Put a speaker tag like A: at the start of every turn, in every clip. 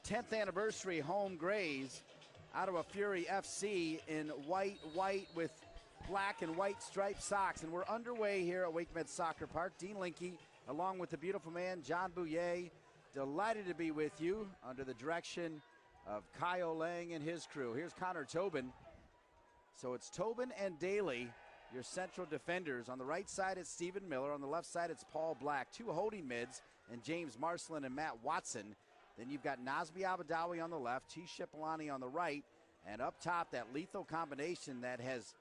A: 10th anniversary home grays. Ottawa Fury FC in white with black and white striped socks. And we're underway here at WakeMed Soccer Park. Dean Linke, along with the beautiful man, John Bouyer, delighted to be with you under the direction of Kyle Lang and his crew. Here's Connor Tobin. So it's Tobin and Daly, your central defenders. On the right side, it's Stephen Miller. On the left side, it's Paul Black. Two holding mids, and James Marcelin and Matt Watson. Then you've got Nazbi Abadawi on the left, T. Shipolani on the right, and up top, that lethal combination that has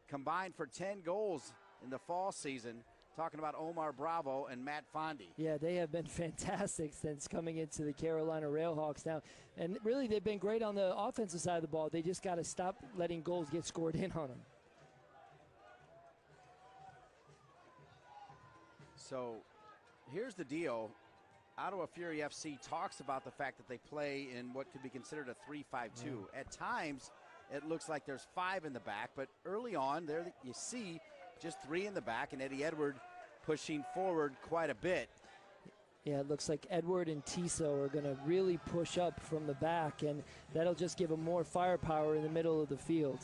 A: combined for 10 goals in the fall season. Talking about Omar Bravo and Matt Fondy.
B: Yeah, they have been fantastic since coming into the Carolina Railhawks now. And really, they've been great on the offensive side of the ball. They just got to stop letting goals get scored in on them.
A: So here's the deal. Ottawa Fury FC talks about the fact that they play in what could be considered a 3-5-2. At times, it looks like there's 5 in the back, but early on, there you see just 3 in the back, and Eddie Edward pushing forward quite a bit.
B: Yeah, it looks like Edward and Tiso are going to really push up from the back, and that'll just give them more firepower in the middle of the field.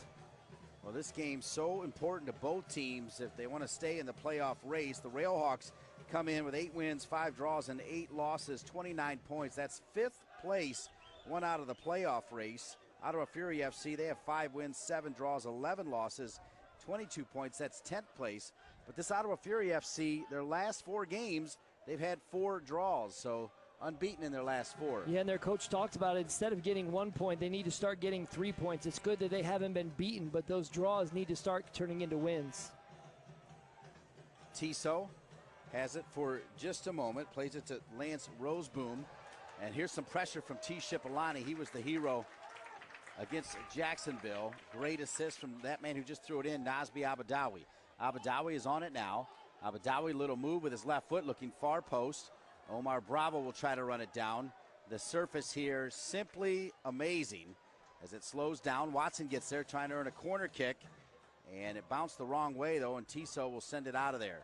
A: Well, this game's so important to both teams if they want to stay in the playoff race. The Railhawks come in with 8 wins, 5 draws, and 8 losses, 29 points. That's 5th place, one out of the playoff race. Ottawa Fury FC, they have 5 wins, 7 draws, 11 losses, 22 points. That's 10th place. But this Ottawa Fury FC, their last 4 games, they've had 4 draws, so unbeaten in their last 4.
B: Yeah, and their coach talked about it. Instead of getting 1 point, they need to start getting 3 points. It's good that they haven't been beaten, but those draws need to start turning into wins.
A: Tiso has it for just a moment, plays it to Lance Roseboom. And here's some pressure from T. Shipolani. He was the hero against Jacksonville. Great assist from that man who just threw it in, Nazbi Abadawi. Abadawi is on it now. Abadawi, little move with his left foot, looking far post. Omar Bravo will try to run it down. The surface here, simply amazing as it slows down. Watson gets there trying to earn a corner kick, and it bounced the wrong way, though, and Tiso will send it out of there.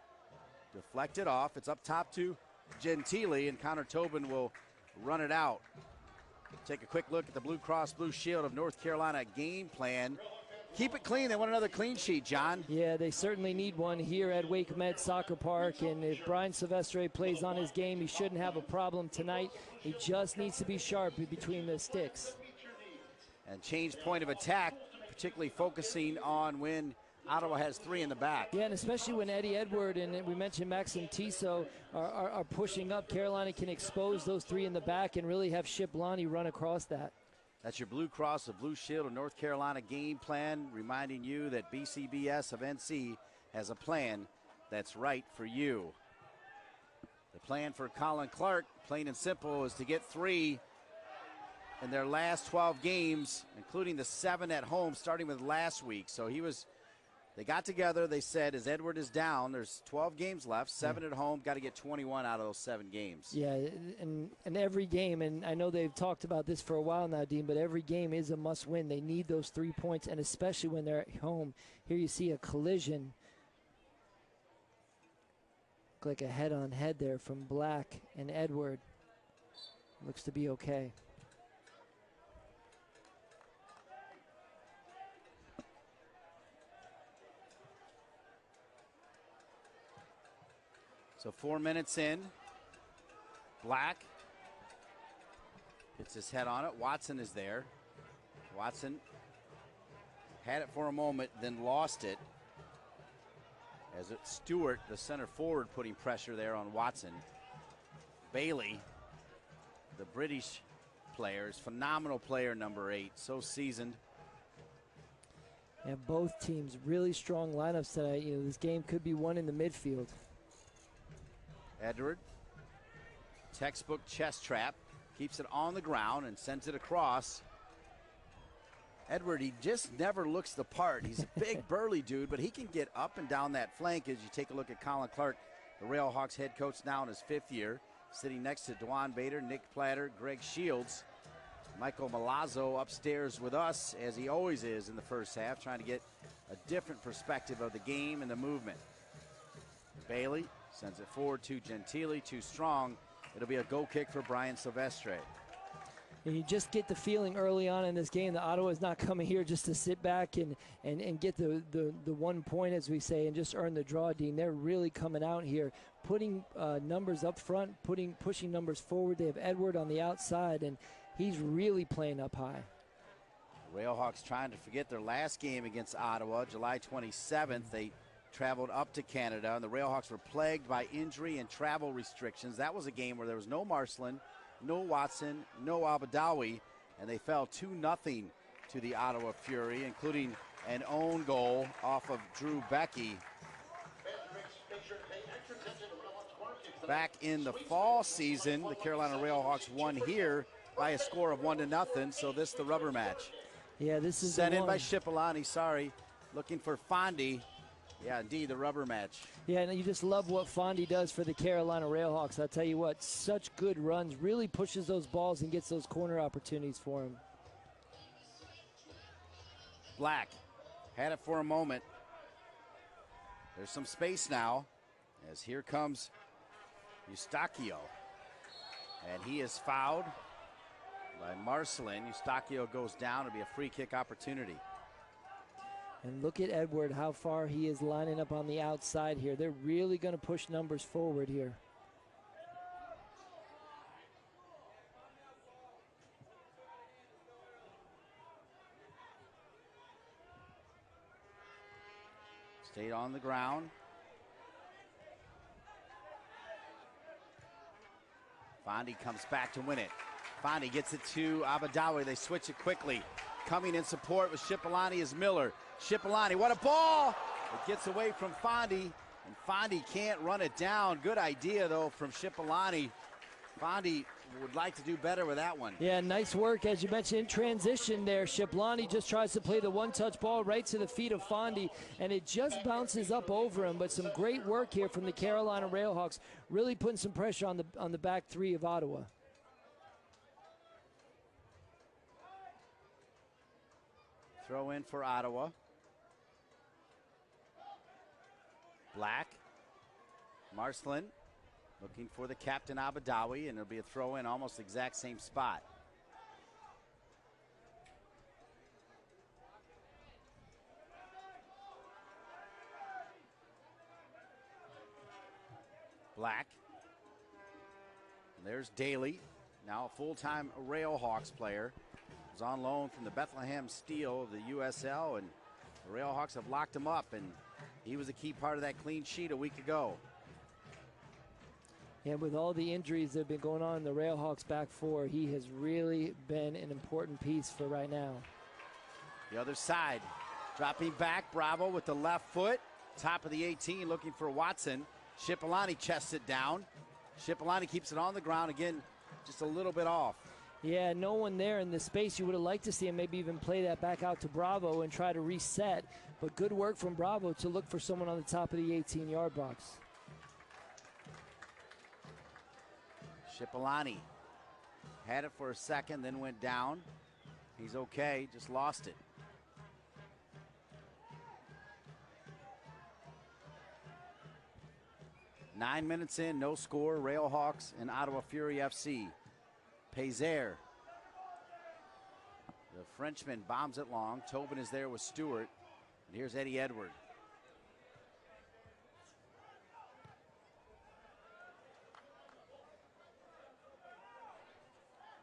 A: Deflected off. It's up top to Gentili, and Connor Tobin will run it out. Take a quick look at the Blue Cross Blue Shield of North Carolina game plan. Keep it clean. They want another clean sheet, John.
B: Yeah, they certainly need one here at WakeMed Soccer Park. And if Brian Silvestre plays on his game, he shouldn't have a problem tonight. He just needs to be sharp between the sticks.
A: And change point of attack, particularly focusing on when Ottawa has 3 in the back.
B: Yeah, and especially when Eddie Edward and we mentioned Maxim Tiso are pushing up, Carolina can expose those 3 in the back and really have Shipolani run across that.
A: That's your Blue Cross of Blue Shield of North Carolina game plan, reminding you that BCBS of NC has a plan that's right for you. The plan for Colin Clark, plain and simple, is to get 3 in their last 12 games, including the 7 at home, starting with last week. So they got together, they said, as Edward is down, there's 12 games left, 7 at home, got to get 21 out of those 7 games.
B: Yeah, and every game, and I know they've talked about this for a while now, Dean, but every game is a must-win. They need those 3 points, and especially when they're at home. Here you see a collision. Look like a head-on-head there from Black and Edward. Looks to be okay.
A: So 4 minutes in, Black gets his head on it. Watson is there. Watson had it for a moment, then lost it. As it's Stewart, the center forward, putting pressure there on Watson. Bailey, the British player, is phenomenal player, number 8, so seasoned.
B: And both teams really strong lineups tonight. You know, this game could be won in the midfield.
A: Edward, textbook chest trap, keeps it on the ground and sends it across. Edward, he just never looks the part. He's a big, burly dude, but he can get up and down that flank as you take a look at Colin Clark, the Railhawks head coach now in his 5th year, sitting next to Dwan Bader, Nick Platter, Greg Shields. Michael Malazzo upstairs with us, as he always is in the first half, trying to get a different perspective of the game and the movement. Bailey sends it forward to Gentili, too strong. It'll be a goal kick for Brian Silvestre.
B: And you just get the feeling early on in this game that Ottawa is not coming here just to sit back and get the 1 point, as we say, and just earn the draw, Dean. They're really coming out here, putting numbers up front, pushing numbers forward. They have Edward on the outside, and he's really playing up high.
A: Railhawks trying to forget their last game against Ottawa, July 27th. They traveled up to Canada, and the Railhawks were plagued by injury and travel restrictions. That was a game where there was no Marcelin, no Watson, no Abadawi, and they fell 2-0 to the Ottawa Fury, including an own goal off of Drew Becky. Back in the fall season, the Carolina Railhawks won here by a score of 1-0, so this is the rubber match.
B: Yeah, this is
A: sent in by Shipolani, sorry. Looking for Fondy. Yeah, indeed, the rubber match.
B: Yeah, and you just love what Fondy does for the Carolina Railhawks. I'll tell you what, such good runs, really pushes those balls and gets those corner opportunities for him.
A: Black had it for a moment. There's some space now, as here comes Eustachio. And he is fouled by Marcelin. Eustachio goes down. It'll be a free kick opportunity.
B: And look at Edward, how far he is lining up on the outside here. They're really going to push numbers forward here.
A: Stayed on the ground. Fondy comes back to win it. Fondy gets it to Abadawi. They switch it quickly. Coming in support with Shipolani is Miller. Shipolani, what a ball! It gets away from Fondy, and Fondy can't run it down. Good idea, though, from Shipolani. Fondy would like to do better with that one.
B: Yeah, nice work, as you mentioned, in transition there. Shipolani just tries to play the one-touch ball right to the feet of Fondy, and it just bounces up over him. But some great work here from the Carolina Railhawks, really putting some pressure on the back three of Ottawa.
A: Throw in for Ottawa. Black. Marcelin looking for the captain Abadawi, and it'll be a throw in, almost exact same spot. Black. And there's Daly, now a full-time Railhawks player. Was on loan from the Bethlehem Steel of the USL, and the Railhawks have locked him up, and he was a key part of that clean sheet a week ago.
B: And with all the injuries that have been going on in the Railhawks back four, he has really been an important piece for right now.
A: The other side, dropping back, Bravo with the left foot, top of the 18, looking for Watson. Shipolani chests it down. Shipolani keeps it on the ground again, just a little bit off.
B: Yeah, no one there in the space. You would have liked to see him maybe even play that back out to Bravo and try to reset. But good work from Bravo to look for someone on the top of the 18-yard box.
A: Shipolani had it for a second, then went down. He's okay, just lost it. Nine minutes in, no score. Railhawks and Ottawa Fury FC. Pézère. The Frenchman bombs it long. Tobin is there with Stewart. And here's Eddie Edward.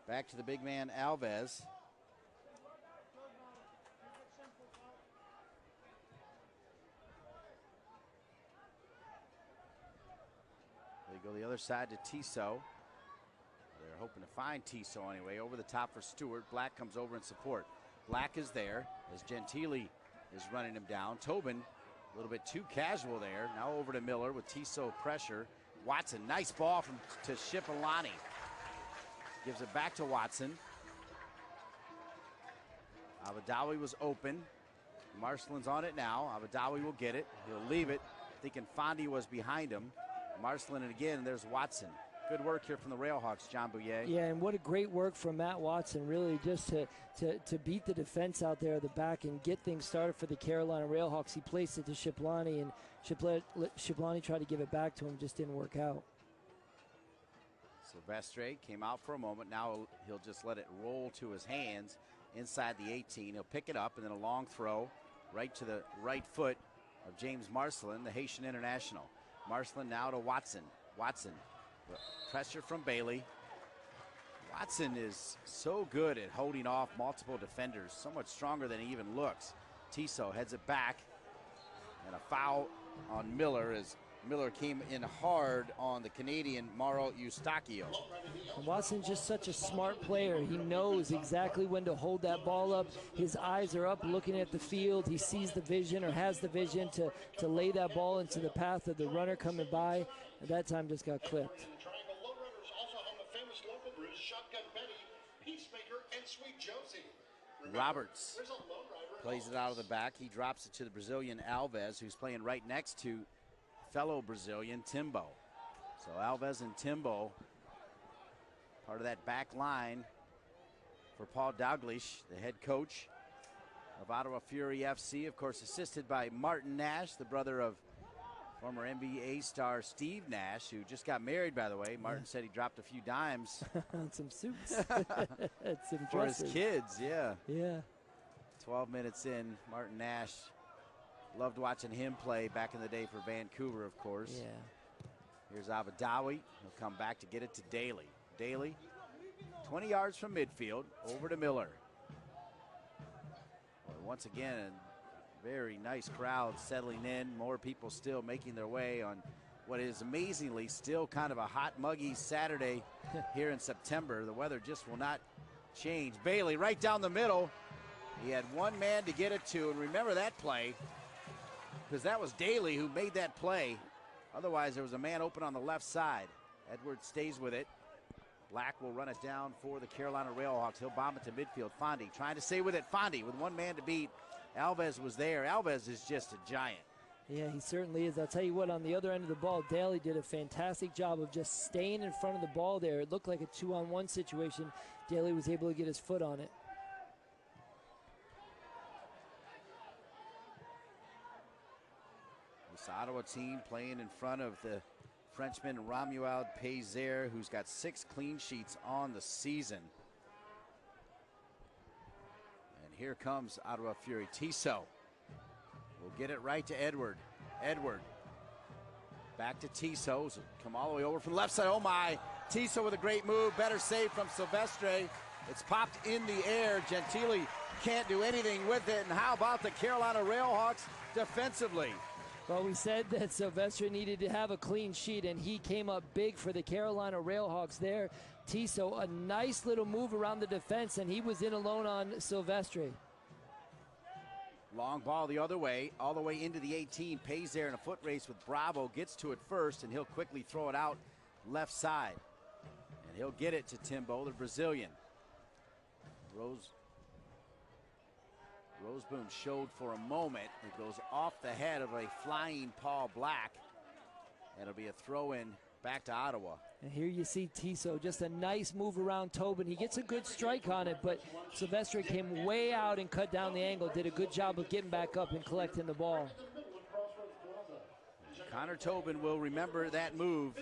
A: Back to the big man, Alves. They go the other side to Tissot. They're hoping to find Tissot anyway. Over the top for Stewart. Black comes over in support. Black is there as Gentili is running him down. Tobin, a little bit too casual there. Now over to Miller with Tissot pressure. Watson, nice ball to Shipolani. Gives it back to Watson. Abadawi was open. Marcelin's on it now. Abadawi will get it. He'll leave it, thinking Fondy was behind him. Marcelin, and again, there's Watson. Good work here from the Railhawks, John Bouye.
B: Yeah, and what a great work from Matt Watson, really, just to beat the defense out there at the back and get things started for the Carolina Railhawks. He placed it to Shipolani, and Shipolani tried to give it back to him, just didn't work out.
A: Silvestre came out for a moment. Now he'll just let it roll to his hands inside the 18. He'll pick it up, and then a long throw right to the right foot of James Marcelin, the Haitian international. Marcelin now to Watson. Watson, pressure from Bailey. Watson is so good at holding off multiple defenders, so much stronger than he even looks. Tissot heads it back, and a foul on Miller as Miller came in hard on the Canadian Mauro Eustachio.
B: Watson's just such a smart player. He knows exactly when to hold that ball up. His eyes are up looking at the field. He sees the vision, or has the vision to lay that ball into the path of the runner coming by. And that time just got clipped.
A: Roberts plays it out of the back. He drops it to the Brazilian Alves, who's playing right next to fellow Brazilian Timbo. So Alves and Timbo, part of that back line for Paul Dalglish, the head coach of Ottawa Fury FC, of course assisted by Martin Nash, the brother of former NBA star Steve Nash, who just got married, by the way. Martin said he dropped a few dimes
B: on some suits. It's impressive.
A: For his kids, yeah.
B: Yeah.
A: 12 minutes in, Martin Nash, loved watching him play back in the day for Vancouver, of course.
B: Yeah.
A: Here's Avadawi. He'll come back to get it to Daly. Daly, 20 yards from midfield, over to Miller. Well, once again, a very nice crowd settling in. More people still making their way on what is amazingly still kind of a hot, muggy Saturday here in September. The weather just will not change. Bailey right down the middle. He had one man to get it to, and remember that play, because that was Daly who made that play. Otherwise, there was a man open on the left side. Edwards stays with it. Black will run it down for the Carolina Railhawks. He'll bomb it to midfield. Fondy trying to stay with it. Fondy with one man to beat. Alves was there. Alves is just a giant.
B: Yeah, he certainly is. I'll tell you what, on the other end of the ball, Daly did a fantastic job of just staying in front of the ball there. It looked like a 2-on-1 situation. Daly was able to get his foot on it.
A: This Ottawa team playing in front of the Frenchman Romuald Pézère, who's got 6 clean sheets on the season. And here comes Ottawa Fury. Tissot will get it right to Edward. Edward back to Tissot. So come all the way over from the left side. Oh my! Tissot with a great move. Better save from Silvestre. It's popped in the air. Gentili can't do anything with it. And how about the Carolina Railhawks defensively?
B: Well, we said that Silvestre needed to have a clean sheet, and he came up big for the Carolina Railhawks there. Tissot, a nice little move around the defense, and he was in alone on Silvestre.
A: Long ball the other way, all the way into the 18. Pézère in a foot race with Bravo, gets to it first, and he'll quickly throw it out left side. And he'll get it to Timbo, the Brazilian. Roseboom showed for a moment. It goes off the head of a flying Paul Black. And it'll be a throw-in back to Ottawa.
B: And here you see Tissot, just a nice move around Tobin. He gets a good strike on it, but Silvestre came way out and cut down the angle. Did a good job of getting back up and collecting the ball.
A: Connor Tobin will remember that move.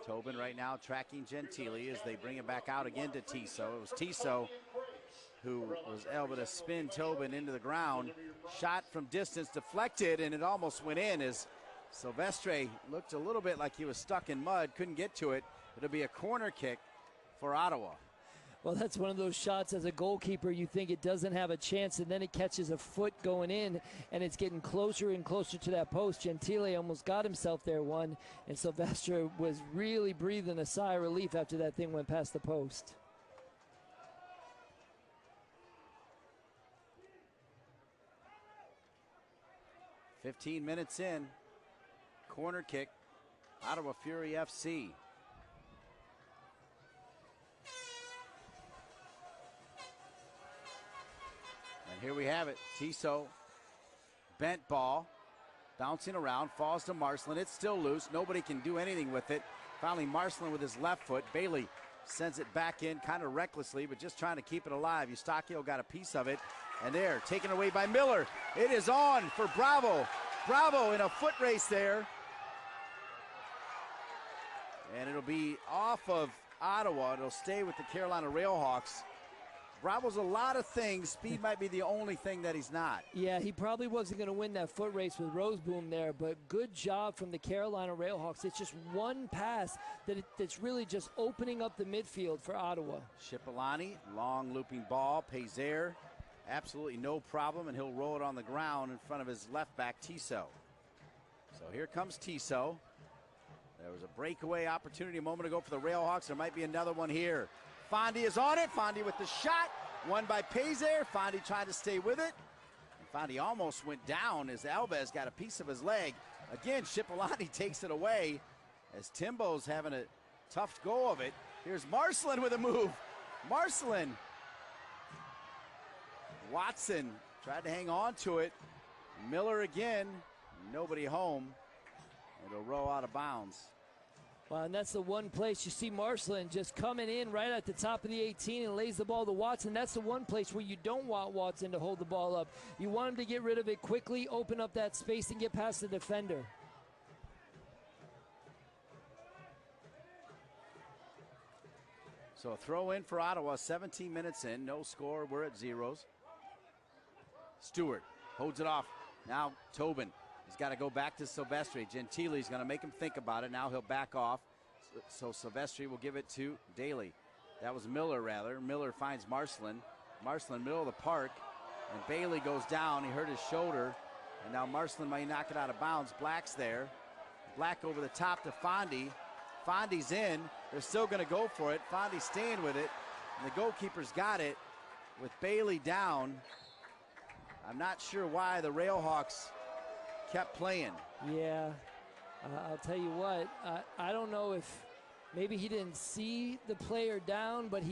A: Tobin right now tracking Gentili as they bring it back out again to Tissot. It was Tissot who was able to spin Tobin into the ground. Shot from distance, deflected, and it almost went in as Silvestre looked a little bit like he was stuck in mud, couldn't get to it. It'll be a corner kick for Ottawa.
B: Well, that's one of those shots as a goalkeeper, you think it doesn't have a chance, and then it catches a foot going in, and it's getting closer and closer to that post. Gentili almost got himself there one, and Silvestre was really breathing a sigh of relief after that thing went past the post.
A: "15 minutes in, corner kick, Ottawa Fury FC. And here we have it. Tissot, bent ball, bouncing around, falls to Marcelin. It's still loose. Nobody can do anything with it. Finally, Marcelin with his left foot. Bailey sends it back in kind of recklessly, but just trying to keep it alive. Eustachio got a piece of it. And there, taken away by Miller. It is on for Bravo. Bravo in a foot race there. And it'll be off of Ottawa. It'll stay with the Carolina Railhawks. Bravo's a lot of things. Speed might be the only thing that he's not.
B: Yeah, he probably wasn't going to win that foot race with Roseboom there, but good job from the Carolina Railhawks. It's just one pass that's really just opening up the midfield for Ottawa.
A: Cipollani, long looping ball. Pazer, absolutely no problem, and he'll roll it on the ground in front of his left back, Tissot. So here comes Tissot. There was a breakaway opportunity a moment ago for the Railhawks. There might be another one here. Fondy is on it. Fondy with the shot. Won by Pazer. Fondy trying to stay with it. And Fondy almost went down as Alves got a piece of his leg. Again, Cipollani takes it away as Timbo's having a tough go of it. Here's Marcelin with a move. Marcelin. Watson tried to hang on to it. Miller again. Nobody home. It'll roll out of bounds.
B: Well, and that's the one place you see Marcelin just coming in right at the top of the 18 and lays the ball to Watson. That's the one place where you don't want Watson to hold the ball up. You want him to get rid of it quickly, open up that space, and get past the defender.
A: So a throw in for Ottawa, 17 minutes in, no score, we're at zeros. Stewart holds it off. Now Tobin. He's got to go back to Silvestri. Gentili's going to make him think about it. Now he'll back off. So Silvestri will give it to Daly. That was Miller, rather. Miller finds Marcelin. Marcelin, middle of the park. And Bailey goes down. He hurt his shoulder. And now Marcelin might knock it out of bounds. Black's there. Black over the top to Fondy. Fondy's in. They're still going to go for it. Fondy's staying with it. And the goalkeeper's got it with Bailey down. I'm not sure why the Railhawks kept playing.
B: Yeah, I'll tell you what, I don't know if maybe he didn't see the player down, but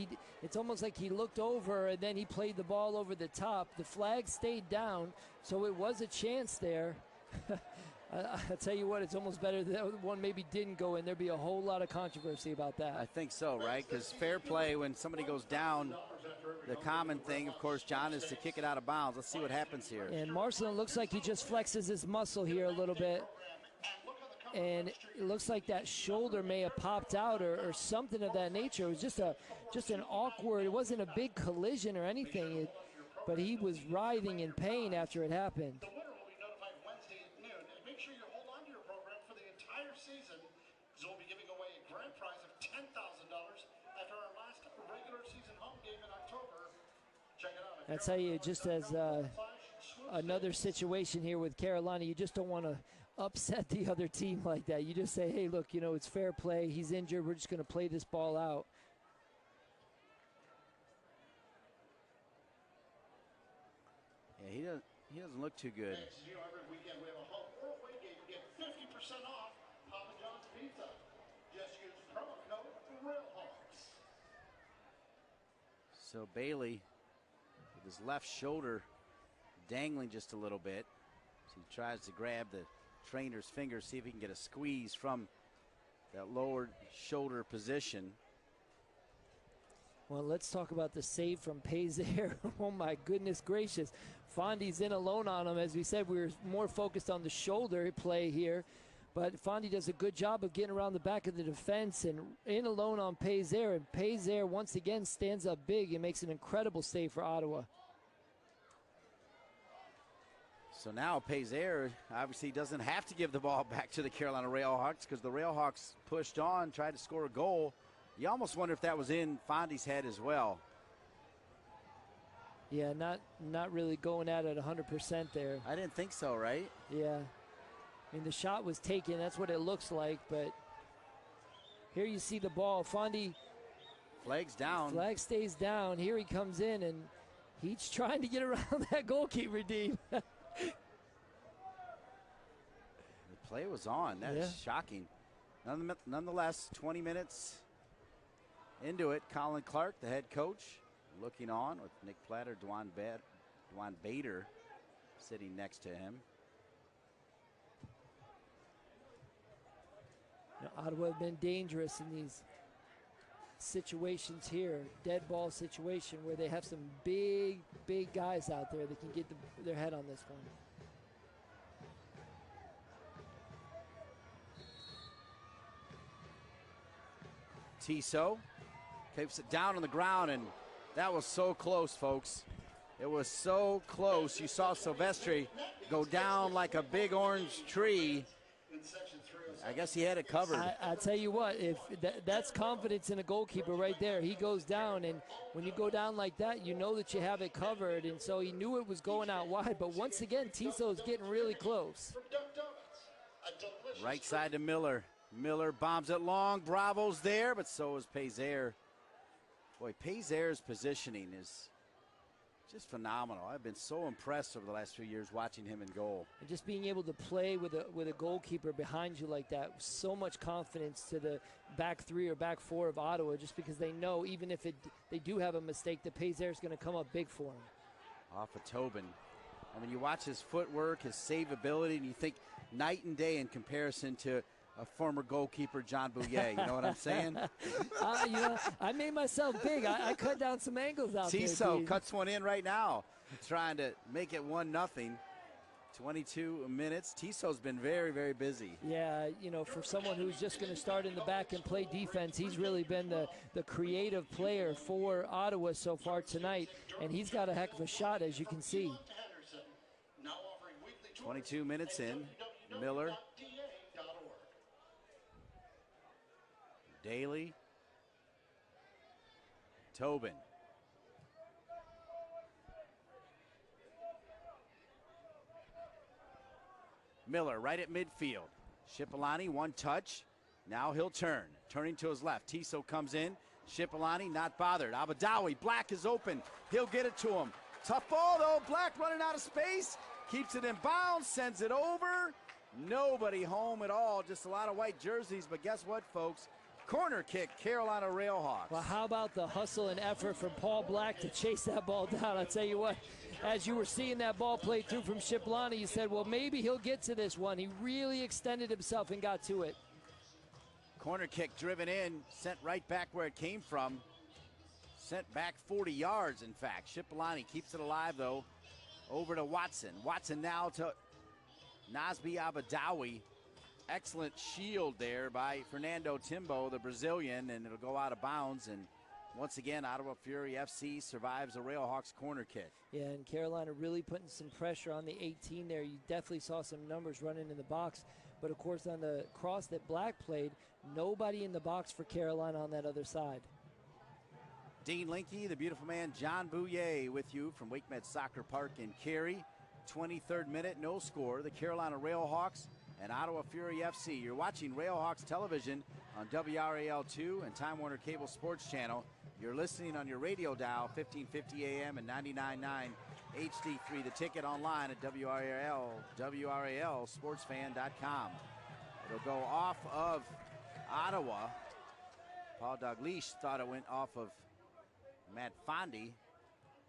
B: it's almost like he looked over and then he played the ball over the top. The flag stayed down, so it was a chance there. I'll tell you what, it's almost better that one maybe didn't go in. There'd be a whole lot of controversy about that.
A: I think so, right? Because fair play, when somebody goes down, the common thing, of course, John, is to kick it out of bounds. Let's see what happens here.
B: And Marcelin looks like he just flexes his muscle here a little bit. And it looks like that shoulder may have popped out or something of that nature. It was just an awkward, it wasn't a big collision or anything, but he was writhing in pain after it happened.
C: We'll be giving away a grand prize of $10,000 after our last regular season home game in October. Check it out.
B: I tell you, just as another situation here with Carolina, you just don't want to upset the other team like that. You just say, hey, look, you know, it's fair play. He's injured. We're just going to play this ball out.
A: Yeah, he doesn't look too good.
C: Next year, every weekend we have a home or away game. You get 50% off Papa John's Pizza. Just use promo code RAILHAWKS.
A: So Bailey, with his left shoulder dangling just a little bit. So he tries to grab the trainer's finger, see if he can get a squeeze from that lower shoulder position.
B: Well, let's talk about the save from Pazer. Oh, my goodness gracious. Fondy's in alone on him. As we said, we were more focused on the shoulder play here. But Fondy does a good job of getting around the back of the defense and in alone on Pazer. And Pazer, once again, stands up big and makes an incredible save for Ottawa.
A: So now Pazer obviously doesn't have to give the ball back to the Carolina Railhawks because the Railhawks pushed on, tried to score a goal. You almost wonder if that was in Fondy's head as well.
B: Yeah, not really going at it 100% there.
A: I didn't think so, right?
B: Yeah. I mean, the shot was taken. That's what it looks like. But here you see the ball. Fondy.
A: Flag's down.
B: Flag stays down. Here he comes in, and he's trying to get around that goalkeeper, Dean.
A: The play was on. That is shocking. Nonetheless, 20 minutes into it. Colin Clark, the head coach, looking on with Nick Platter, Dwan Bader sitting next to him.
B: You know, Ottawa have been dangerous in these situations here, dead ball situation where they have some big guys out there that can get their head on this one.
A: Tissot keeps it down on the ground, and that was so close, folks. It was so close. You saw Silvestri go down like a big orange tree. I guess he had it covered.
B: I tell you what, if that's confidence in a goalkeeper right there. He goes down, and when you go down like that, you know that you have it covered, and so he knew it was going out wide. But once again, Tissot's getting really close.
A: Right side to Miller. Miller bombs it long. Bravo's there, but so is Pazer. Boy, Pazer's positioning is just phenomenal. I've been so impressed over the last few years watching him in goal.
B: And just being able to play with a goalkeeper behind you like that, so much confidence to the back three or back four of Ottawa, just because they know even if they do have a mistake, that Pazer is going to come up big for him.
A: Off of Tobin. I mean, you watch his footwork, his save ability, and you think night and day in comparison to a former goalkeeper, John Bouillet. You know what I'm saying?
B: You know, I made myself big. I cut down some angles out there.
A: Tissot cuts one in right now, trying to make it 1-0. 22 minutes. Tissot's been very, very busy.
B: Yeah, you know, for someone who's just going to start in the back and play defense, he's really been the creative player for Ottawa so far tonight, and he's got a heck of a shot, as you can see.
A: 22 minutes in. Miller. Daly. Tobin. Miller right at midfield. Shipolani, one touch. Now he'll turn. Turning to his left. Tissot comes in. Shipolani not bothered. Abadawi, Black is open. He'll get it to him. Tough ball though. Black running out of space. Keeps it in bounds. Sends it over. Nobody home at all. Just a lot of white jerseys. But guess what, folks? Corner kick, Carolina Railhawks.
B: Well, how about the hustle and effort from Paul Black to chase that ball down? I'll tell you what, as you were seeing that ball played through from Shipolani, you said, well, maybe he'll get to this one. He really extended himself and got to it.
A: Corner kick driven in, sent right back where it came from. Sent back 40 yards, in fact. Shipolani keeps it alive, though. Over to Watson. Watson now to Nasbi Abadawi. Excellent shield there by Fernando Timbo, the Brazilian, and it'll go out of bounds. And once again, Ottawa Fury FC survives a Railhawks corner kick.
B: Yeah, and Carolina really putting some pressure on the 18 there. You definitely saw some numbers running in the box. But, of course, on the cross that Black played, nobody in the box for Carolina on that other side.
A: Dean Linke, the beautiful man, John Bouillet with you from WakeMed Soccer Park in Cary. 23rd minute, no score. The Carolina Railhawks and Ottawa Fury FC. You're watching Railhawks television on WRAL2 and Time Warner Cable Sports Channel. You're listening on your radio dial, 1550 AM and 99.9 HD3. The ticket online at WRALSportsFan.com. It'll go off of Ottawa. Paul Dalglish thought it went off of Matt Fondy,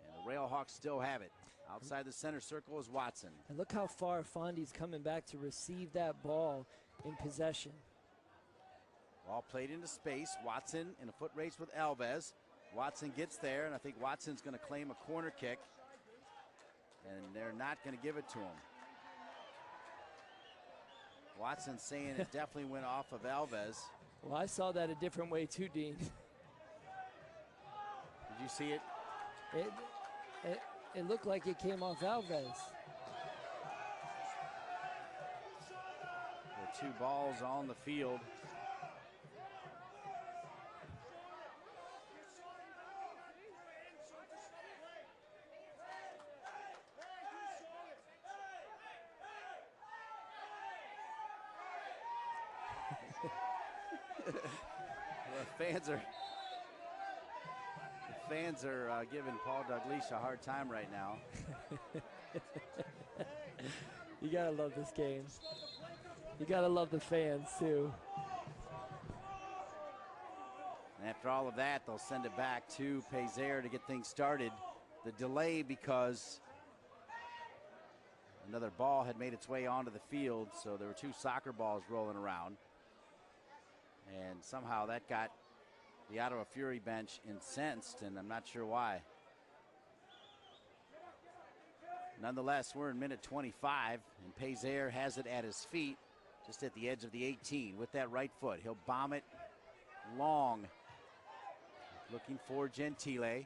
A: and the Railhawks still have it. Outside the center circle is Watson.
B: And look how far Fondy's coming back to receive that ball in possession.
A: Ball played into space. Watson in a foot race with Alves. Watson gets there, and I think Watson's going to claim a corner kick, and they're not going to give it to him. Watson saying it definitely went off of Alves.
B: Well, I saw that a different way too, Dean.
A: Did you see it?
B: It looked like it came off Alves.
A: There are two balls on the field. The fans are giving Paul Dalglish a hard time right now.
B: You gotta love this game. You gotta love the fans too.
A: And after all of that, they'll send it back to Pazer to get things started. The delay because another ball had made its way onto the field, so there were two soccer balls rolling around. And somehow that got the Ottawa Fury bench incensed, and I'm not sure why. Nonetheless, we're in minute 25, and Pazer has it at his feet, just at the edge of the 18 with that right foot. He'll bomb it long looking for Gentile.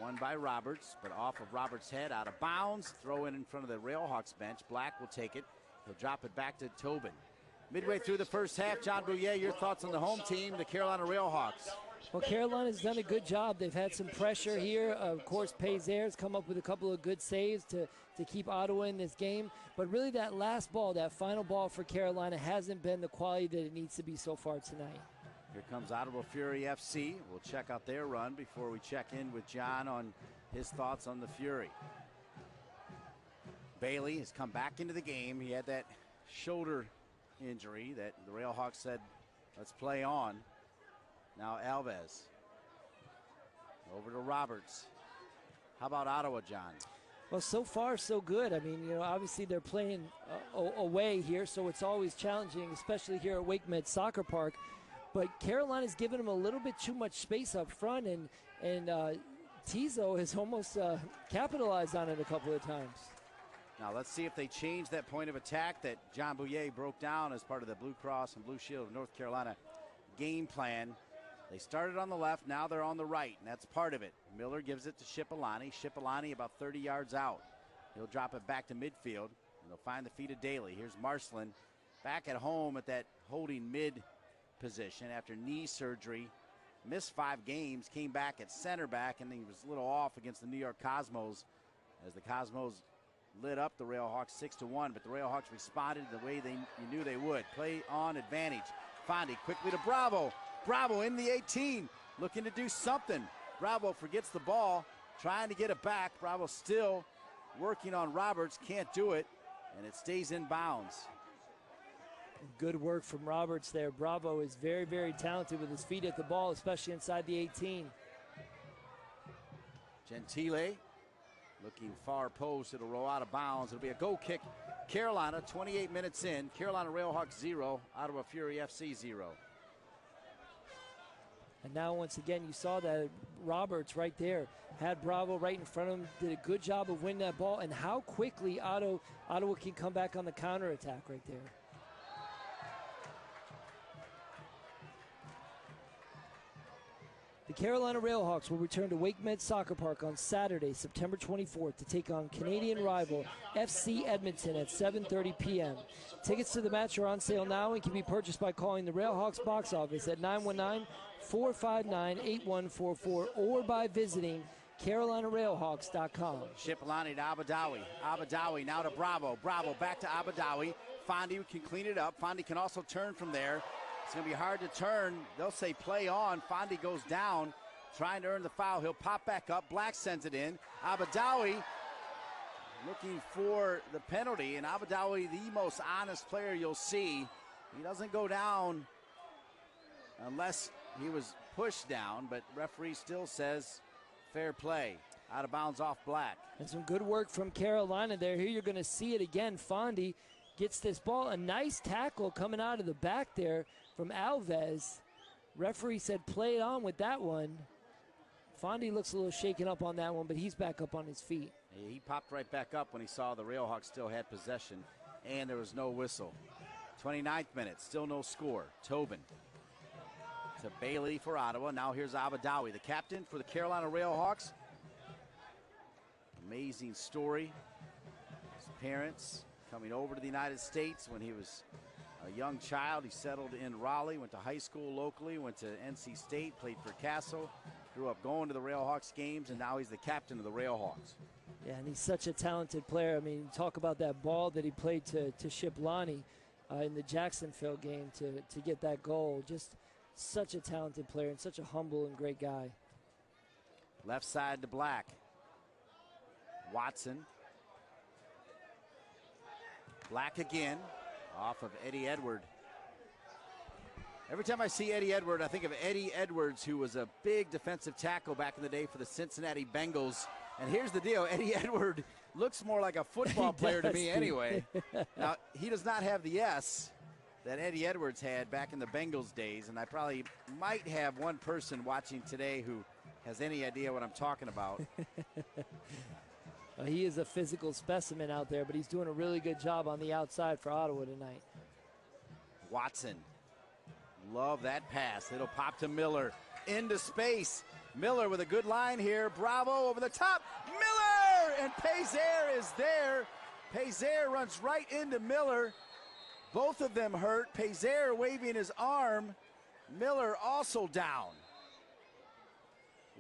A: Won by Roberts, but off of Roberts' head, out of bounds. Throw in front of the Railhawks bench. Black will take it. He'll drop it back to Tobin. Midway through the first half, John Bouye, your thoughts on the home team, the Carolina Railhawks?
B: Well, Carolina's done a good job. They've had some pressure here. Of course, Payzer's come up with a couple of good saves to keep Ottawa in this game. But really that last ball, that final ball for Carolina hasn't been the quality that it needs to be so far tonight.
A: Here comes Ottawa Fury FC. We'll check out their run before we check in with John on his thoughts on the Fury. Bailey has come back into the game. He had that shoulder injury that the Railhawks said, let's play on. Now Alves. Over to Roberts. How about Ottawa, John?
B: Well, so far, so good. I mean, you know, obviously they're playing away here, so it's always challenging, especially here at WakeMed Soccer Park. But Carolina's given them a little bit too much space up front, and Tizo has almost capitalized on it a couple of times.
A: Now let's see if they change that point of attack that John Bouye broke down as part of the Blue Cross and Blue Shield of North Carolina game plan. They started on the left, now they're on the right, and that's part of it. Miller gives it to Shipalani. Shipalani about 30 yards out. He'll drop it back to midfield, and they'll find the feet of Daly. Here's Marcelin back at home at that holding mid position after knee surgery. Missed 5 games, came back at center back, and he was a little off against the New York Cosmos as the Cosmos lit up the Railhawks 6-1, but the Railhawks responded the way you knew they would. Play on advantage. Fondy quickly to Bravo. Bravo in the 18, looking to do something. Bravo forgets the ball, trying to get it back. Bravo still working on Roberts, can't do it, and it stays in bounds.
B: Good work from Roberts there. Bravo is very, very talented with his feet at the ball, especially inside the 18.
A: Gentile looking far post. It'll roll out of bounds. It'll be a goal kick. Carolina, 28 minutes in. Carolina Railhawks 0, Ottawa Fury FC 0.
B: And now once again, you saw that Roberts right there had Bravo right in front of him, did a good job of winning that ball, and how quickly Ottawa can come back on the counterattack right there. The Carolina Railhawks will return to WakeMed Soccer Park on Saturday, September 24th to take on Canadian rival FC Edmonton at 7:30 p.m. Tickets to the match are on sale now and can be purchased by calling the Railhawks box office at 919-459-8144 or by visiting CarolinaRailhawks.com.
A: Shipalani to Abadawi. Abadawi now to Bravo. Bravo back to Abadawi. Fondy can clean it up. Fondy can also turn from there. It's going to be hard to turn. They'll say play on. Fondy goes down, trying to earn the foul. He'll pop back up. Black sends it in. Abadawi looking for the penalty, and Abadawi, the most honest player you'll see. He doesn't go down unless he was pushed down, but referee still says fair play. Out of bounds off Black.
B: And some good work from Carolina there. Here you're going to see it again. Fondy gets this ball. A nice tackle coming out of the back there from Alves. Referee said play it on with that one. Fondy looks a little shaken up on that one, but he's back up on his feet.
A: He popped right back up when he saw the Railhawks still had possession, and there was no whistle. 29th minute, still no score. Tobin to Bailey for Ottawa. Now here's Abadawi, the captain for the Carolina Railhawks. Amazing story. His parents coming over to the United States when he was a young child. He settled in Raleigh, went to high school locally, went to NC State, played for Castle, grew up going to the Railhawks games, and now he's the captain of the Railhawks.
B: Yeah, and he's such a talented player. I mean, talk about that ball that he played to Shiplani in the Jacksonville game to get that goal. Just such a talented player and such a humble and great guy.
A: Left side to Black. Watson. Black again, off of Eddie Edward. Every time I see Eddie Edward, I think of Eddie Edwards, who was a big defensive tackle back in the day for the Cincinnati Bengals. And here's the deal, Eddie Edward looks more like a football player to me anyway. Now, he does not have the S that Eddie Edwards had back in the Bengals days, and I probably might have one person watching today who has any idea what I'm talking about.
B: He is a physical specimen out there, but he's doing a really good job on the outside for Ottawa tonight.
A: Watson Love that pass. It'll pop to Miller. Into space. Miller with a good line here. Bravo over the top. Miller! And Pazer is there. Pazer runs right into Miller. Both of them hurt. Pazer waving his arm. Miller also down.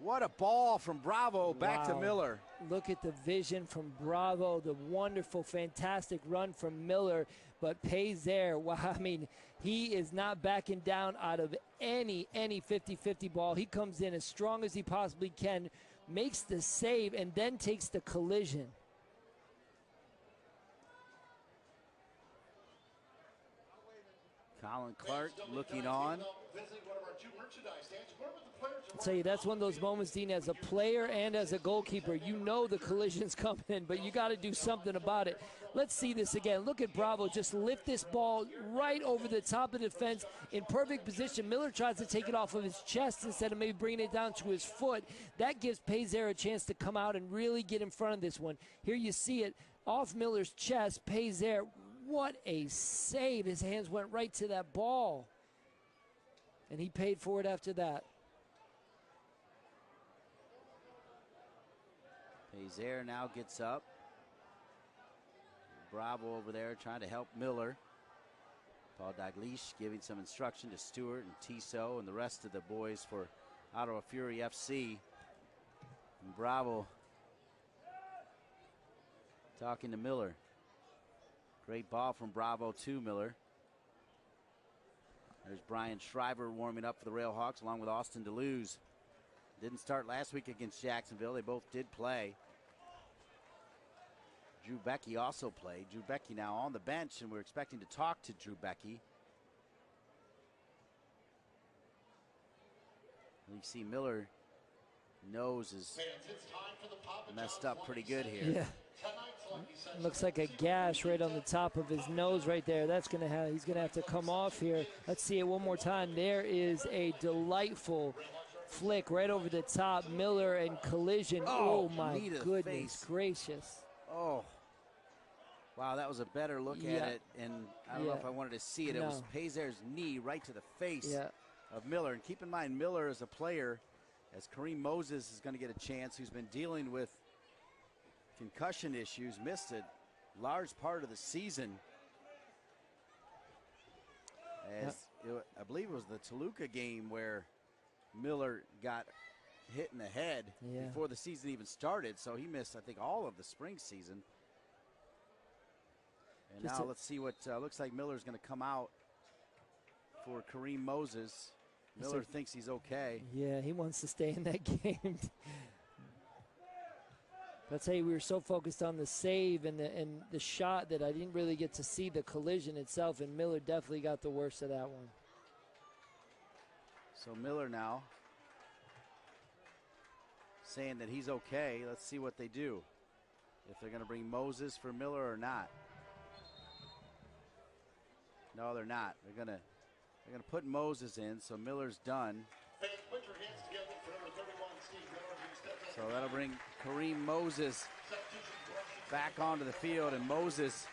A: What a ball from Bravo back to Miller.
B: Look at the vision from Bravo, the wonderful, fantastic run from Miller. But Pazer, wow, I mean, he is not backing down out of any 50-50 ball. He comes in as strong as he possibly can, makes the save, and then takes the collision.
A: Colin Clark looking on.
B: I'll tell you, that's one of those moments, Dean, as a player and as a goalkeeper, you know the collision's coming in, but you got to do something about it. Let's see this again. Look at Bravo just lift this ball right over the top of the defense in perfect position. Miller tries to take it off of his chest instead of maybe bringing it down to his foot. That gives Pazer a chance to come out and really get in front of this one. Here you see it off Miller's chest. Pazer, what a save. His hands went right to that ball. And he paid for it after that.
A: Pazer now gets up. Bravo over there trying to help Miller. Paul Dalglish giving some instruction to Stewart and Tissot and the rest of the boys for Ottawa Fury FC. And Bravo talking to Miller. Great ball from Bravo to Miller. There's Brian Shriver warming up for the Railhawks along with Austin DeLuz. Didn't start last week against Jacksonville. They both did play. Drew Becky also played. Drew Becky now on the bench, and we're expecting to talk to Drew Becky. You see Miller nose is messed up pretty good here.
B: Yeah. Looks like a gash right on the top of his nose right there. That's gonna have, he's gonna have to come off here. Let's see it one more time. There is a delightful flick right over the top. Miller and collision. Oh my goodness gracious.
A: Oh. Wow, that was a better look at it, and I don't know if I wanted to see it. It was Pazer's knee right to the face of Miller. And keep in mind, Miller is a player, as Kareem Moses is going to get a chance, who's been dealing with concussion issues, missed a large part of the season. I believe it was the Toluca game where Miller got hit in the head before the season even started, so he missed, I think, all of the spring season. And now let's see what looks like Miller's going to come out for Kareem Moses. Miller thinks he's okay.
B: Yeah, he wants to stay in that game. I'll tell you, we were so focused on the save and the shot that I didn't really get to see the collision itself, and Miller definitely got the worst of that one.
A: So Miller now saying that he's okay. Let's see what they do. If they're going to bring Moses for Miller or not. No, they're not. They're gonna put Moses in, so Miller's done. So that'll bring Kareem Moses back onto the field, and Moses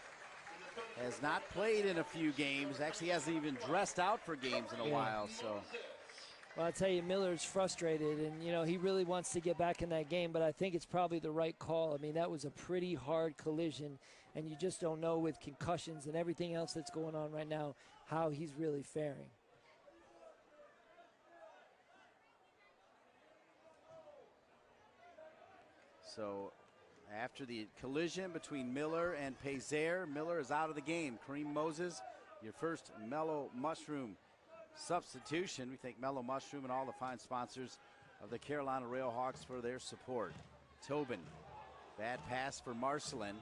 A: has not played in a few games. Actually, hasn't even dressed out for games in a while. So.
B: Well, I'll tell you, Miller's frustrated, and, you know, he really wants to get back in that game, but I think it's probably the right call. I mean, that was a pretty hard collision, and you just don't know with concussions and everything else that's going on right now how he's really faring.
A: So after the collision between Miller and Pazer, Miller is out of the game. Kareem Moses, your first Mellow Mushroom substitution. We thank Mellow Mushroom and all the fine sponsors of the Carolina Railhawks for their support. Tobin, bad pass for Marcelin,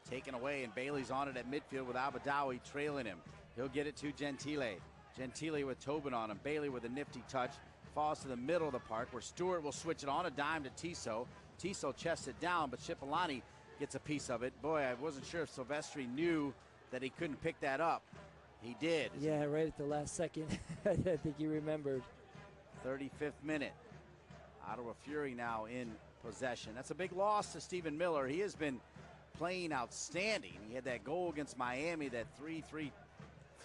A: taken away, and Bailey's on it at midfield with Abadawi trailing him. He'll get it to Gentile. Gentile with Tobin on him. Bailey with a nifty touch, falls to the middle of the park where Stewart will switch it on a dime to Tissot. Tissot chests it down, but Cipollani gets a piece of it. Boy, I wasn't sure if Silvestri knew that he couldn't pick that up. He did.
B: Yeah, right at the last second. I think he remembered.
A: 35th minute. Ottawa Fury now in possession. That's a big loss to Stephen Miller. He has been playing outstanding. He had that goal against Miami, that 3-3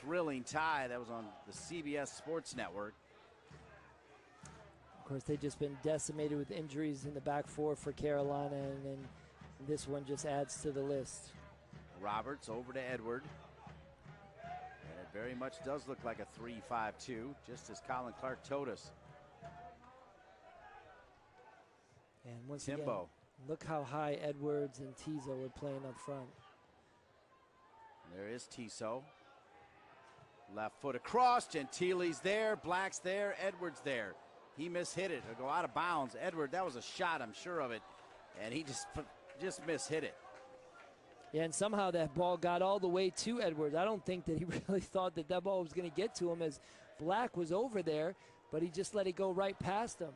A: thrilling tie that was on the CBS Sports Network.
B: Of course, they've just been decimated with injuries in the back four for Carolina, and then this one just adds to the list.
A: Roberts over to Edward. And it very much does look like a 3-5-2, just as Colin Clark told us.
B: And once
A: Timbo.
B: again, look how high Edwards and Tizo were playing up front.
A: There is Tiso. Left foot across. Gentile's there. Black's there. Edwards there. He mishit it. It'll go out of bounds. Edward, that was a shot, I'm sure of it. And he just mishit it.
B: Yeah, and somehow that ball got all the way to Edwards. I don't think that he really thought that that ball was going to get to him, as Black was over there, but he just let it go right past him.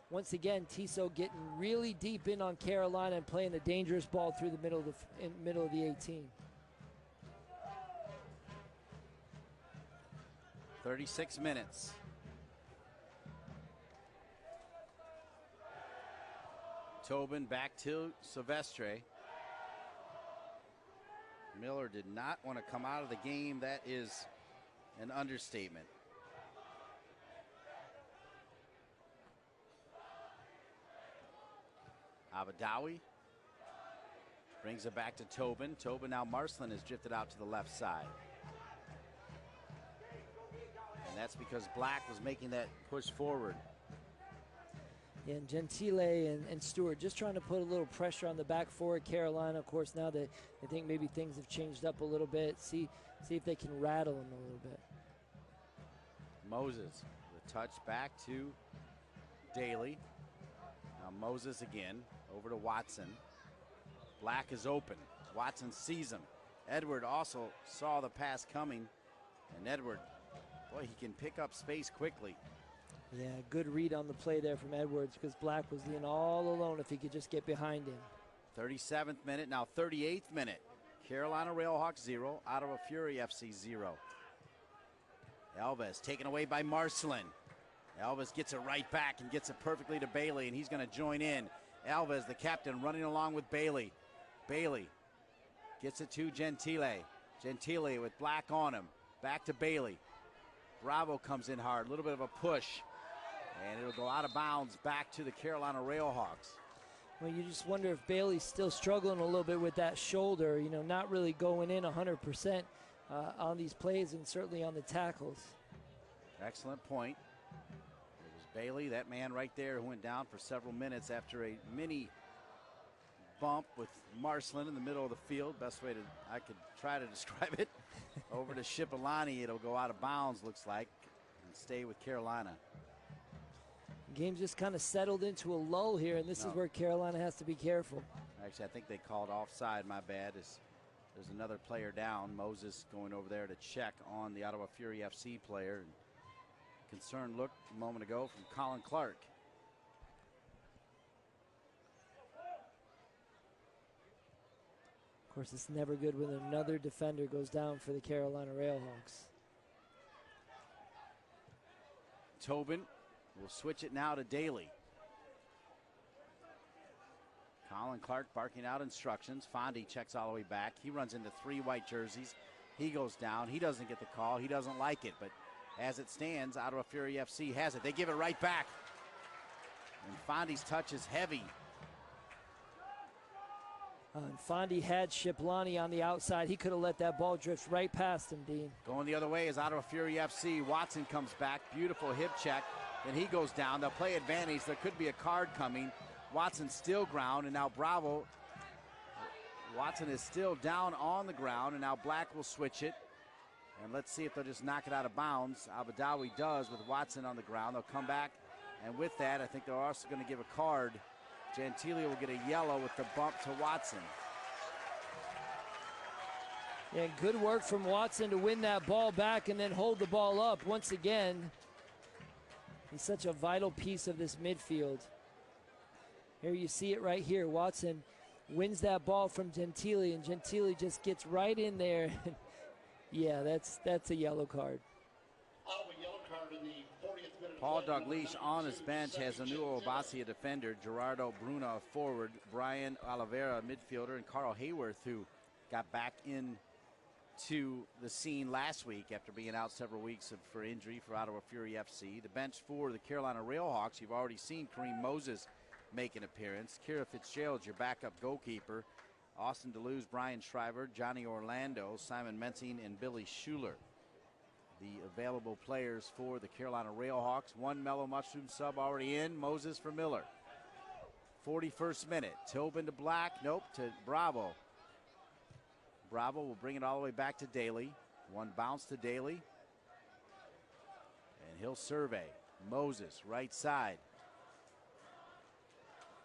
B: Once again, Tiso getting really deep in on Carolina and playing a dangerous ball through the middle of the 18.
A: 36 minutes. Tobin back to Silvestre. Miller did not want to come out of the game. That is an understatement. Abadawi brings it back to Tobin. Tobin, now Marcelin has drifted out to the left side. And that's because Black was making that push forward.
B: Yeah, and Gentile and Stewart just trying to put a little pressure on the back four at Carolina. Of course, now that I think maybe things have changed up a little bit. See if they can rattle him a little bit.
A: Moses, the touch back to Daly. Now Moses again, over to Watson. Black is open. Watson sees him. Edward also saw the pass coming. And Edward, boy, he can pick up space quickly.
B: Yeah, good read on the play there from Edwards, because Black was in all alone if he could just get behind him.
A: 37th minute, now 38th minute. Carolina Railhawks 0, Ottawa Fury FC 0. Elvis taken away by Marcelin. Elvis gets it right back and gets it perfectly to Bailey, and he's going to join in. Elvis, the captain, running along with Bailey. Bailey gets it to Gentile. Gentile with Black on him. Back to Bailey. Bravo comes in hard, a little bit of a push. And it'll go out of bounds back to the Carolina Railhawks.
B: Well, you just wonder if Bailey's still struggling a little bit with that shoulder, you know, not really going in 100% on these plays and certainly on the tackles.
A: Excellent point. It was Bailey, that man right there, who went down for several minutes after a mini bump with Marcelin in the middle of the field. Best way I could try to describe it. Over to Shipalani, it'll go out of bounds, looks like, and stay with Carolina.
B: Game's just kind of settled into a lull here, and this is where Carolina has to be careful.
A: Actually, I think they called offside, my bad. There's another player down. Moses going over there to check on the Ottawa Fury FC player. Concerned look a moment ago from Colin Clark.
B: Of course, it's never good when another defender goes down for the Carolina Railhawks.
A: Tobin will switch it now to Daly. Colin Clark barking out instructions. Fondy checks all the way back. He runs into 3 white jerseys. He goes down. He doesn't get the call. He doesn't like it. But as it stands, Ottawa Fury FC has it. They give it right back. And Fondy's touch is heavy.
B: And Fondy had Shiplani on the outside. He could have let that ball drift right past him, Dean.
A: Going the other way is Ottawa Fury FC. Watson comes back. Beautiful hip check. Then he goes down. They'll play advantage. There could be a card coming. Watson still ground, and now Bravo. Watson is still down on the ground, and now Black will switch it. And let's see if they'll just knock it out of bounds. Abadawi does with Watson on the ground. They'll come back, and with that, I think they're also going to give a card. Gentile will get a yellow with the bump to Watson.
B: Yeah, good work from Watson to win that ball back and then hold the ball up. Once again, he's such a vital piece of this midfield. Here you see it right here. Watson wins that ball from Gentile, and Gentile just gets right in there. Yeah, that's a yellow card.
C: Yellow card in the 40th minute.
A: Paul Dalglish on his bench has Anuo Obasi, a defender, Gerardo Bruna, a forward, Brian Oliveira, a midfielder, and Carl Hayworth, who got back in to the scene last week after being out several weeks for injury for Ottawa Fury FC. The bench for the Carolina Railhawks, you've already seen Kareem Moses make an appearance. Kira Fitzgerald, your backup goalkeeper. Austin DeLuz, Brian Shriver, Johnny Orlando, Simon Mensing, and Billy Schuler. The available players for the Carolina Railhawks. One Mellow Mushroom sub already in. Moses for Miller. 41st minute. Tobin to Black. Nope, to Bravo. Bravo will bring it all the way back to Daly. One bounce to Daly. And he'll survey. Moses, right side.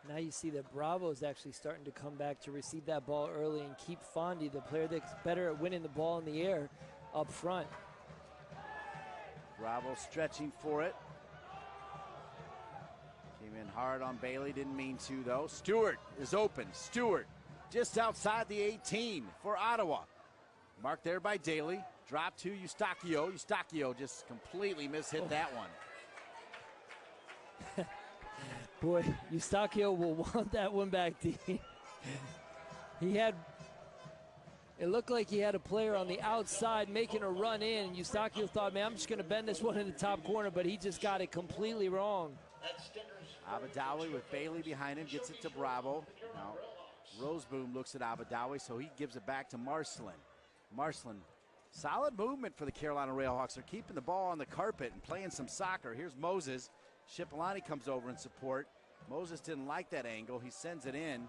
B: Now you see that Bravo is actually starting to come back to receive that ball early and keep Fondy, the player that's better at winning the ball in the air, up front.
A: Bravo stretching for it. Came in hard on Bailey, didn't mean to though. Stewart is open. Stewart just outside the 18 for Ottawa. Marked there by Daly. Drop to Eustachio. Eustachio just completely mishit that one.
B: Boy, Eustachio will want that one back, Dean. It looked like he had a player on the outside making a run in, and Eustachio thought, man, I'm just going to bend this one in the top corner, but he just got it completely wrong.
A: Abadawi with Bailey behind him, gets it to Bravo. Now, Roseboom looks at Abadawi, so he gives it back to Marcelin. Marcelin, solid movement for the Carolina Railhawks. They're keeping the ball on the carpet and playing some soccer. Here's Moses. Shipolani comes over in support. Moses didn't like that angle. He sends it in. And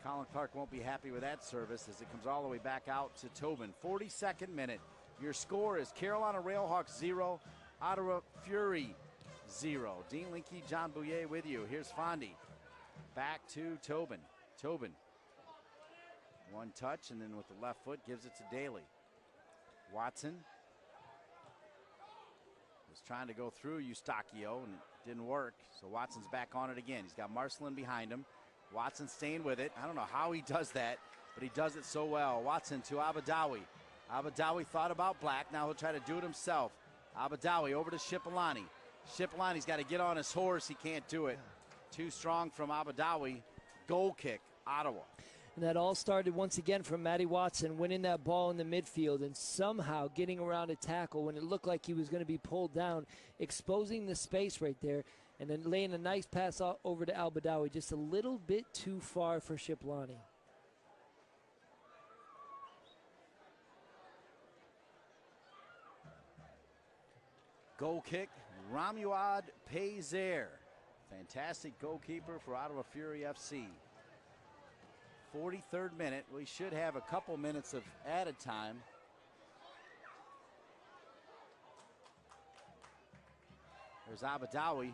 A: Colin Clark won't be happy with that service as it comes all the way back out to Tobin. 42nd minute. Your score is Carolina Railhawks 0, Ottawa Fury 0. Dean Linke, John Bouyer with you. Here's Fondy. Back to Tobin. Tobin. One touch, and then with the left foot gives it to Daly. Watson was trying to go through Eustachio, and it didn't work. So Watson's back on it again. He's got Marcelin behind him. Watson staying with it. I don't know how he does that, but he does it so well. Watson to Abadawi. Abadawi thought about Black. Now he'll try to do it himself. Abadawi over to Shipolani. Shipolani's got to get on his horse. He can't do it. Too strong from Abadawi. Goal kick, Ottawa.
B: And that all started once again from Matty Watson winning that ball in the midfield and somehow getting around a tackle when it looked like he was going to be pulled down, exposing the space right there, and then laying a nice pass over to Abadawi, just a little bit too far for Shipolani.
A: Goal kick, Romuald Pazer. Fantastic goalkeeper for Ottawa Fury FC. 43rd minute. We should have a couple minutes of added time. There's Abadawi.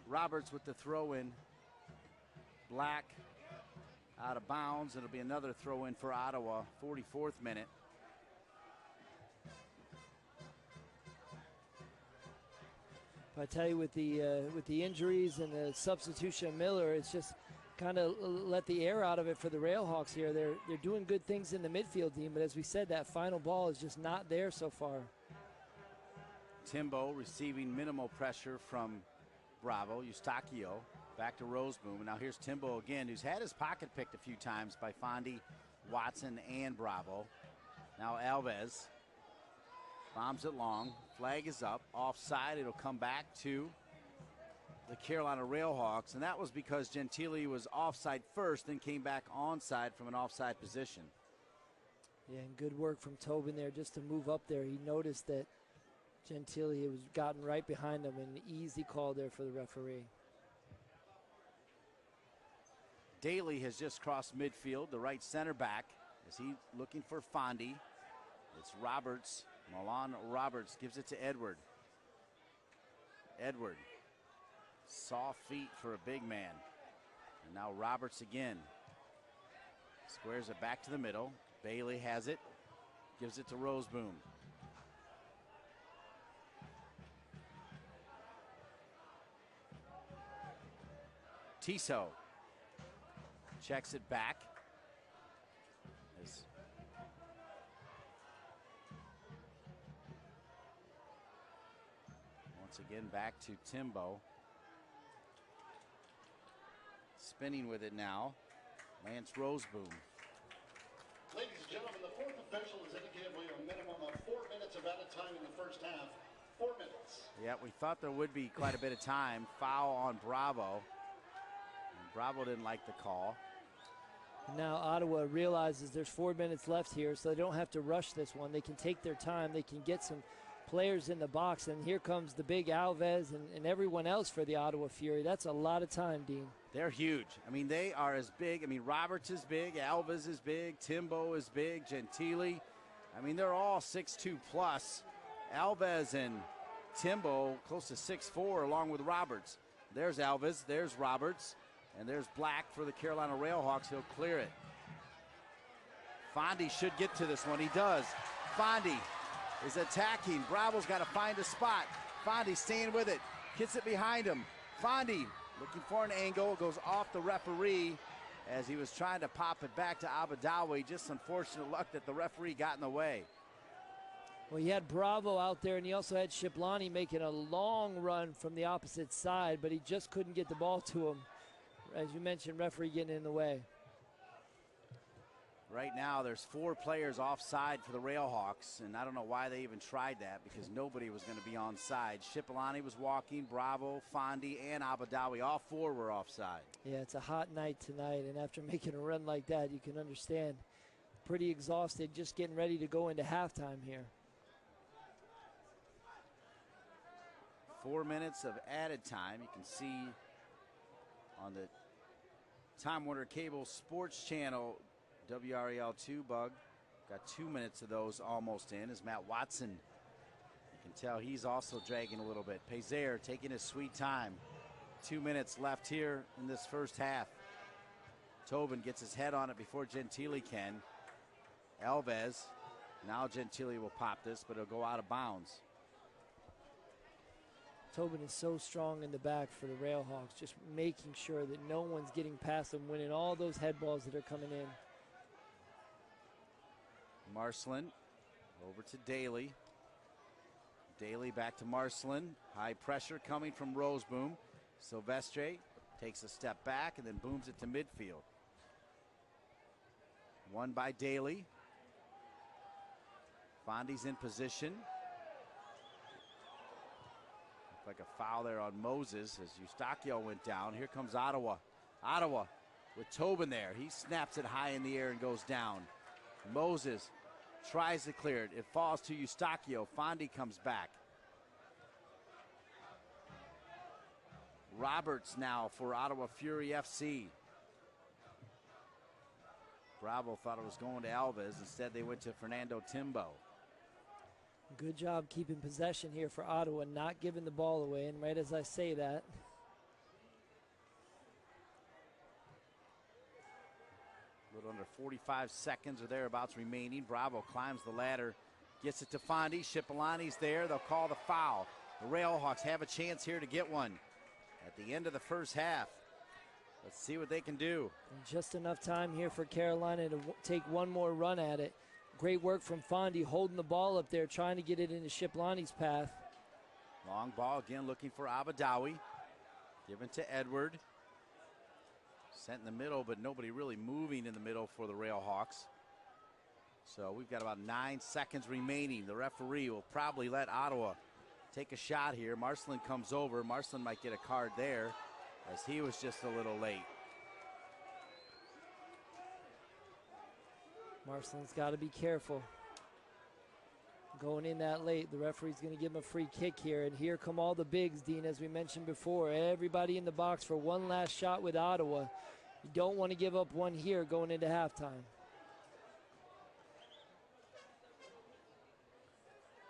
A: Roberts with the throw in. Black out of bounds. It'll be another throw in for Ottawa. 44th minute.
B: I tell you, with the injuries and the substitution of Miller, it's just kind of let the air out of it for the Railhawks here. They're doing good things in the midfield team, but as we said, that final ball is just not there so far.
A: Timbo receiving minimal pressure from Bravo. Eustachio back to Roseboom. And now here's Timbo again, who's had his pocket picked a few times by Fondy, Watson, and Bravo. Now Alves bombs it long. Flag is up. Offside. It'll come back to the Carolina Railhawks. And that was because Gentili was offside first, then came back onside from an offside position.
B: Yeah, and good work from Tobin there just to move up there. He noticed that Gentili was gotten right behind him, and an easy call there for the referee.
A: Daly has just crossed midfield, the right center back, as he looking for Fondy. It's Roberts. Milan Roberts gives it to Edward. Edward. Soft feet for a big man. And now Roberts again. Squares it back to the middle. Bailey has it. Gives it to Roseboom. Tissot checks it back. Once again, back to Timbo. Spinning with it now, Lance Roseboom.
C: Ladies and gentlemen, the fourth official has indicated we have a minimum of 4 minutes of added time in the first half. 4 minutes.
A: Yeah, we thought there would be quite a bit of time. Foul on Bravo. And Bravo didn't like the call.
B: Now Ottawa realizes there's 4 minutes left here, so they don't have to rush this one. They can take their time. They can get some players in the box, and here comes the big Alves and everyone else for the Ottawa Fury. That's a lot of time, Dean.
A: They're huge. I mean, they are as big. I mean, Roberts is big, Alves is big, Timbo is big, Gentili. I mean, they're all 6'2 plus. Alves and Timbo close to 6'4 along with Roberts. There's Alves, there's Roberts, and there's Black for the Carolina Railhawks. He'll clear it. Fondy should get to this one. He does. Fondy is attacking. Bravo's got to find a spot. Fondy staying with it. Gets it behind him. Fondy looking for an angle. Goes off the referee as he was trying to pop it back to Abadawi. Just unfortunate luck that the referee got in the way.
B: Well, he had Bravo out there, and he also had Shiplani making a long run from the opposite side, but he just couldn't get the ball to him. As you mentioned, referee getting in the way.
A: Right now, there's 4 players offside for the Railhawks, and I don't know why they even tried that because nobody was going to be onside. Shiplani was walking, Bravo, Fondy, and Abadawi. All 4 were offside.
B: Yeah, it's a hot night tonight, and after making a run like that, you can understand. Pretty exhausted, just getting ready to go into halftime here.
A: 4 minutes of added time. You can see on the Time Warner Cable Sports Channel, WRAL2 Bug. Got 2 minutes of those almost in as Matt Watson. You can tell he's also dragging a little bit. Pazer taking his sweet time. 2 minutes left here in this first half. Tobin gets his head on it before Gentili can. Alves. Now Gentili will pop this, but it'll go out of bounds.
B: Tobin is so strong in the back for the Railhawks, just making sure that no one's getting past him, winning all those head balls that are coming in.
A: Marcelin over to Daly. Daly back to Marcelin. High pressure coming from Roseboom. Silvestre takes a step back and then booms it to midfield. Won by Daly. Fondy's in position. Looked like a foul there on Moses as Eustachio went down. Here comes Ottawa. Ottawa with Tobin there. He snaps it high in the air and goes down. Moses tries to clear it. It falls to Eustachio. Fondy comes back. Roberts now for Ottawa Fury FC. Bravo thought it was going to Alves. Instead, they went to Fernando Timbo.
B: Good job keeping possession here for Ottawa, not giving the ball away. And right as I say that,
A: a little under 45 seconds or thereabouts remaining. Bravo climbs the ladder, gets it to Fondy. Shiplani's there. They'll call the foul. The Railhawks have a chance here to get one at the end of the first half. Let's see what they can do.
B: And just enough time here for Carolina to take one more run at it. Great work from Fondy, holding the ball up there, trying to get it into Shiplani's path.
A: Long ball again, looking for Abadawi. Given to Edward. Sent in the middle, but nobody really moving in the middle for the Railhawks. So we've got about 9 seconds remaining. The referee will probably let Ottawa take a shot here. Marcelin comes over. Marcelin might get a card there as he was just a little late.
B: Marcelin's got to be careful. Going in that late, the referee's going to give him a free kick here. And here come all the bigs, Dean, as we mentioned before. Everybody in the box for one last shot with Ottawa. You don't want to give up one here going into halftime.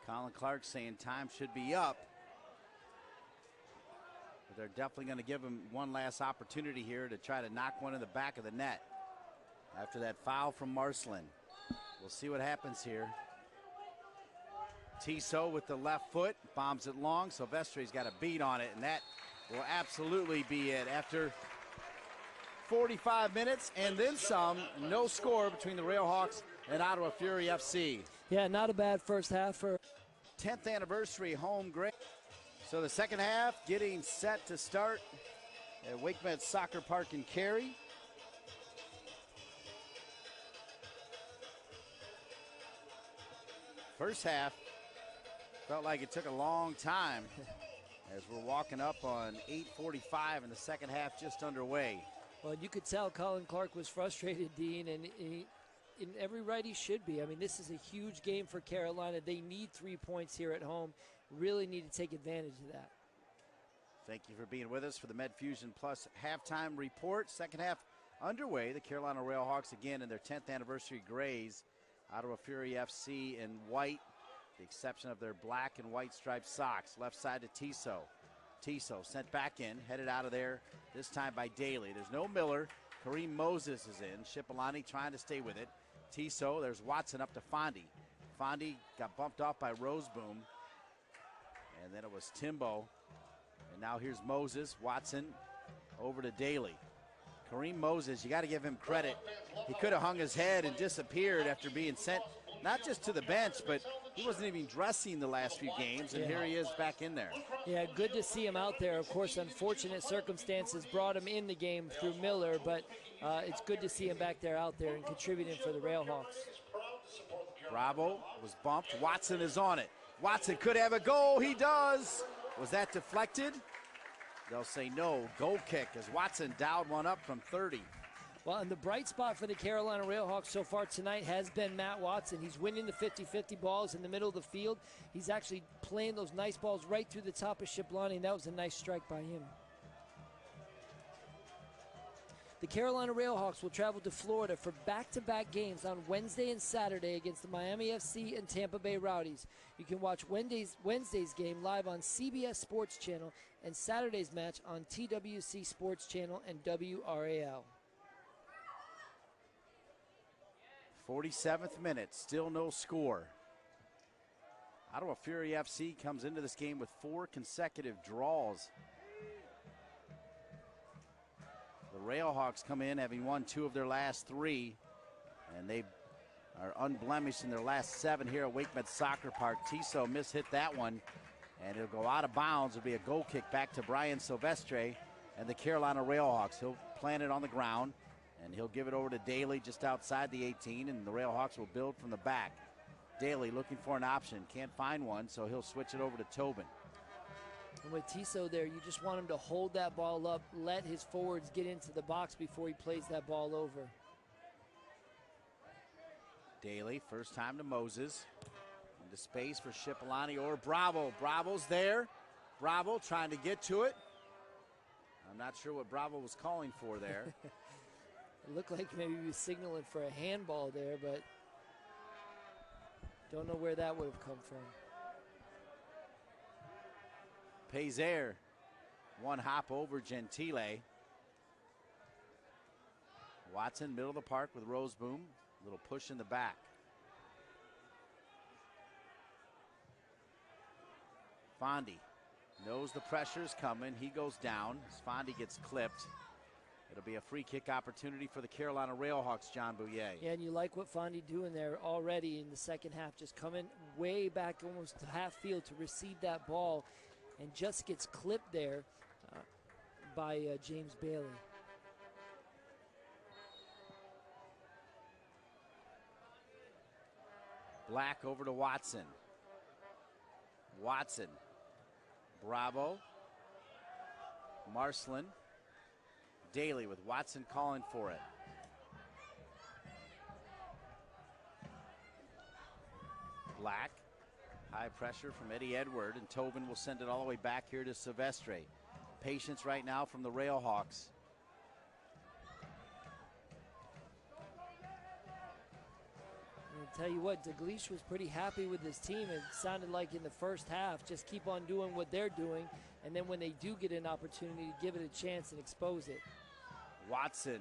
A: Colin Clark saying time should be up. But they're definitely going to give him one last opportunity here to try to knock one in the back of the net. After that foul from Marcelin. We'll see what happens here. Tissot with the left foot, bombs it long. Silvestre's got a beat on it, and that will absolutely be it. After 45 minutes and then some, no score between the Railhawks and Ottawa Fury FC.
B: Yeah, not a bad first half for
A: 10th anniversary home great. So the second half getting set to start at WakeMed Soccer Park in Cary. First half felt like it took a long time as we're walking up on 8:45 and the second half just underway.
B: Well, you could tell Colin Clark was frustrated, Dean, and in every right he should be. I mean, this is a huge game for Carolina. They need 3 points here at home. Really need to take advantage of that.
A: Thank you for being with us for the MedFusion Plus halftime report. Second half underway. The Carolina Railhawks again in their 10th anniversary grays. Ottawa Fury FC in white, the exception of their black and white striped socks. Left side to Tissot. Tissot sent back in, headed out of there, this time by Daly. There's no Miller. Kareem Moses is in. Shipalani trying to stay with it. Tissot, there's Watson up to Fondy. Fondy got bumped off by Roseboom. And then it was Timbo. And now here's Moses. Watson over to Daly. Kareem Moses, you got to give him credit. He could have hung his head and disappeared after being sent not just to the bench, but he wasn't even dressing the last few games, and here he is back in there.
B: Yeah, good to see him out there. Of course, unfortunate circumstances brought him in the game through Miller, but it's good to see him back there out there and contributing for the Railhawks.
A: Bravo was bumped. Watson is on it. Watson could have a goal. He does. Was that deflected? They'll say no. Goal kick as Watson dialed one up from 30.
B: Well, and the bright spot for the Carolina Railhawks so far tonight has been Matt Watson. He's winning the 50-50 balls in the middle of the field. He's actually playing those nice balls right through the top of Shiplani, and that was a nice strike by him. The Carolina Railhawks will travel to Florida for back-to-back games on Wednesday and Saturday against the Miami FC and Tampa Bay Rowdies. You can watch Wednesday's game live on CBS Sports Channel and Saturday's match on TWC Sports Channel and WRAL.
A: 47th minute, still no score. Ottawa Fury FC comes into this game with 4 consecutive draws. The Railhawks come in having won 2 of their last 3, and they are unblemished in their last 7 here at WakeMed Soccer Park. Tissot mishit that one, and it'll go out of bounds. It'll be a goal kick back to Brian Silvestre and the Carolina Railhawks. He'll plant it on the ground, and he'll give it over to Daly just outside the 18, and the Railhawks will build from the back. Daly looking for an option, can't find one, so he'll switch it over to Tobin.
B: And with Tissot there, you just want him to hold that ball up, let his forwards get into the box before he plays that ball over.
A: Daly, first time to Moses. Into space for Shipalani or Bravo. Bravo's there. Bravo trying to get to it. I'm not sure what Bravo was calling for there.
B: It looked like maybe he was signaling for a handball there, but don't know where that would have come from.
A: Pazer, one hop over Gentile. Watson, middle of the park with Roseboom. Little push in the back. Fondy knows the pressure's coming. He goes down. Fondy gets clipped. It'll be a free kick opportunity for the Carolina Railhawks, John Bouye.
B: Yeah, and you like what Fondy doing there already in the second half, just coming way back almost to half field to receive that ball, and just gets clipped there by James Bailey.
A: Black over to Watson. Watson. Bravo. Marcelin. Daly with Watson calling for it. Black. High pressure from Eddie Edward, and Tobin will send it all the way back here to Silvestre. Patience right now from the Railhawks.
B: I'll tell you what, Dalglish was pretty happy with his team. It sounded like in the first half, just keep on doing what they're doing, and then when they do get an opportunity, give it a chance and expose it.
A: Watson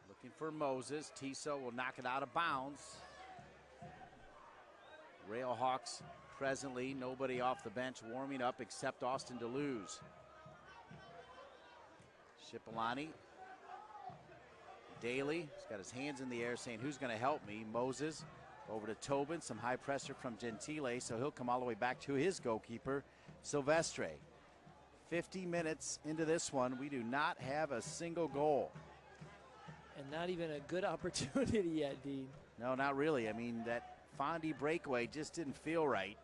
A: looking for Moses. Tissot will knock it out of bounds. Railhawks presently, nobody off the bench warming up except Austin Deleuze. Shipalani. Daly, he's got his hands in the air saying, who's going to help me? Moses over to Tobin, some high pressure from Gentile, so he'll come all the way back to his goalkeeper, Silvestre. 50 minutes into this one, we do not have a single goal.
B: And not even a good opportunity yet, Dean.
A: No, not really. I mean, that Fondy breakaway just didn't feel right.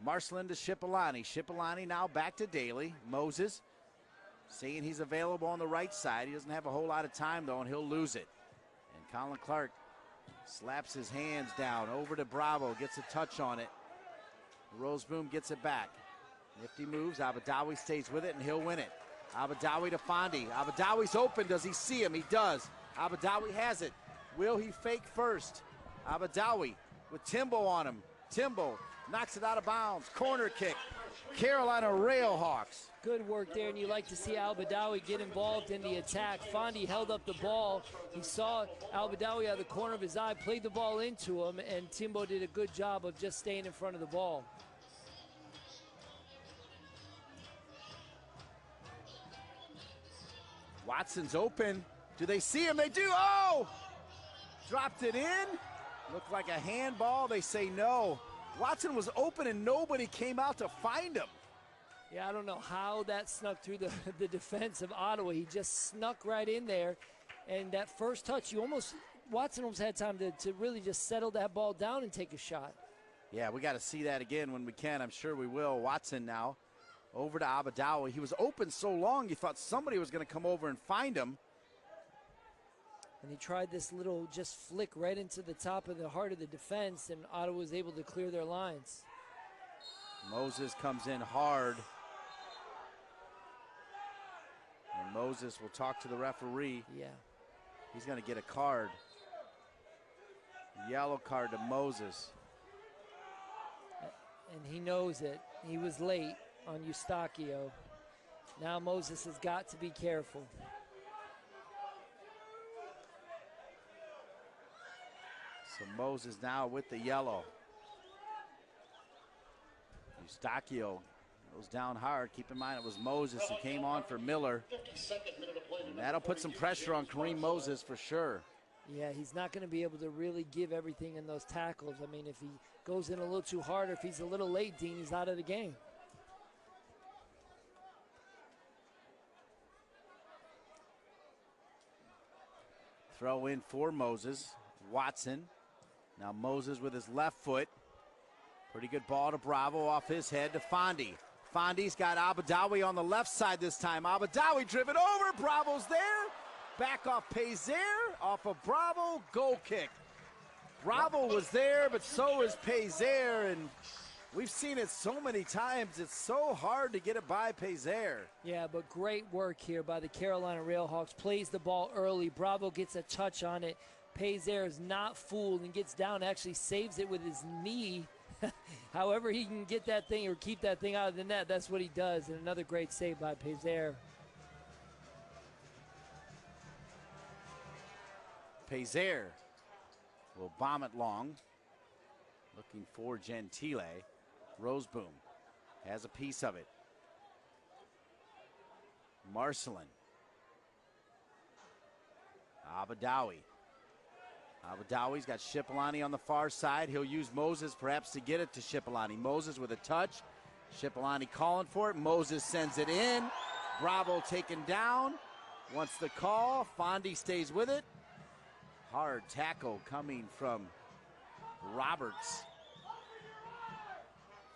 A: Marcelin to Shipolani. Shipolani now back to Daly. Moses saying he's available on the right side. He doesn't have a whole lot of time, though, and he'll lose it. And Colin Clark slaps his hands down. Over to Bravo. Gets a touch on it. Roseboom gets it back. Nifty moves. Abadawi stays with it, and he'll win it. Abadawi to Fondy. Abadawi's open. Does he see him? He does. Abadawi has it. Will he fake first? Abadawi with Timbo on him. Timbo knocks it out of bounds. Corner kick. Carolina Railhawks.
B: Good work there, and you like to see Al-Badawi get involved in the attack. Fondy held up the ball. He saw Al-Badawi out of the corner of his eye, played the ball into him, and Timbo did a good job of just staying in front of the ball.
A: Watson's open. Do they see him? They do. Oh! Dropped it in. Looked like a handball. They say no. Watson was open and nobody came out to find him.
B: Yeah, I don't know how that snuck through the defense of Ottawa. He just snuck right in there. And that first touch, Watson almost had time to really just settle that ball down and take a shot.
A: Yeah, we got to see that again when we can. I'm sure we will. Watson now over to Abadawi. He was open so long you thought somebody was going to come over and find him.
B: And he tried this little just flick right into the top of the heart of the defense, and Ottawa was able to clear their lines.
A: Moses comes in hard. And Moses will talk to the referee.
B: Yeah.
A: He's going to get a card. Yellow card to Moses.
B: And he knows it. He was late on Eustachio. Now Moses has got to be careful.
A: So Moses now with the yellow. Eustachio goes down hard. Keep in mind it was Moses who came on for Miller. And that'll put some pressure on Kareem Moses for sure.
B: Yeah, he's not going to be able to really give everything in those tackles. I mean, if he goes in a little too hard or if he's a little late, Dean, he's out of the game.
A: Throw in for Moses. Watson. Now Moses with his left foot. Pretty good ball to Bravo off his head to Fondy. Fondy's got Abadawi on the left side this time. Abadawi driven over. Bravo's there. Back off Pazer. Off of Bravo. Goal kick. Bravo was there, but so is Pazer. And we've seen it so many times. It's so hard to get it by Pazer.
B: Yeah, but great work here by the Carolina Railhawks. Plays the ball early. Bravo gets a touch on it. Pazer is not fooled and gets down, actually saves it with his knee. However he can get that thing or keep that thing out of the net, that's what he does. And another great save by Pazer.
A: Pazer will bomb it long. Looking for Gentile. Roseboom has a piece of it. Marcelin. Abadawi. Abadawi's got Shipolani on the far side. He'll use Moses perhaps to get it to Shipolani. Moses with a touch. Shipolani calling for it. Moses sends it in. Bravo taken down. Wants the call. Fondy stays with it. Hard tackle coming from Roberts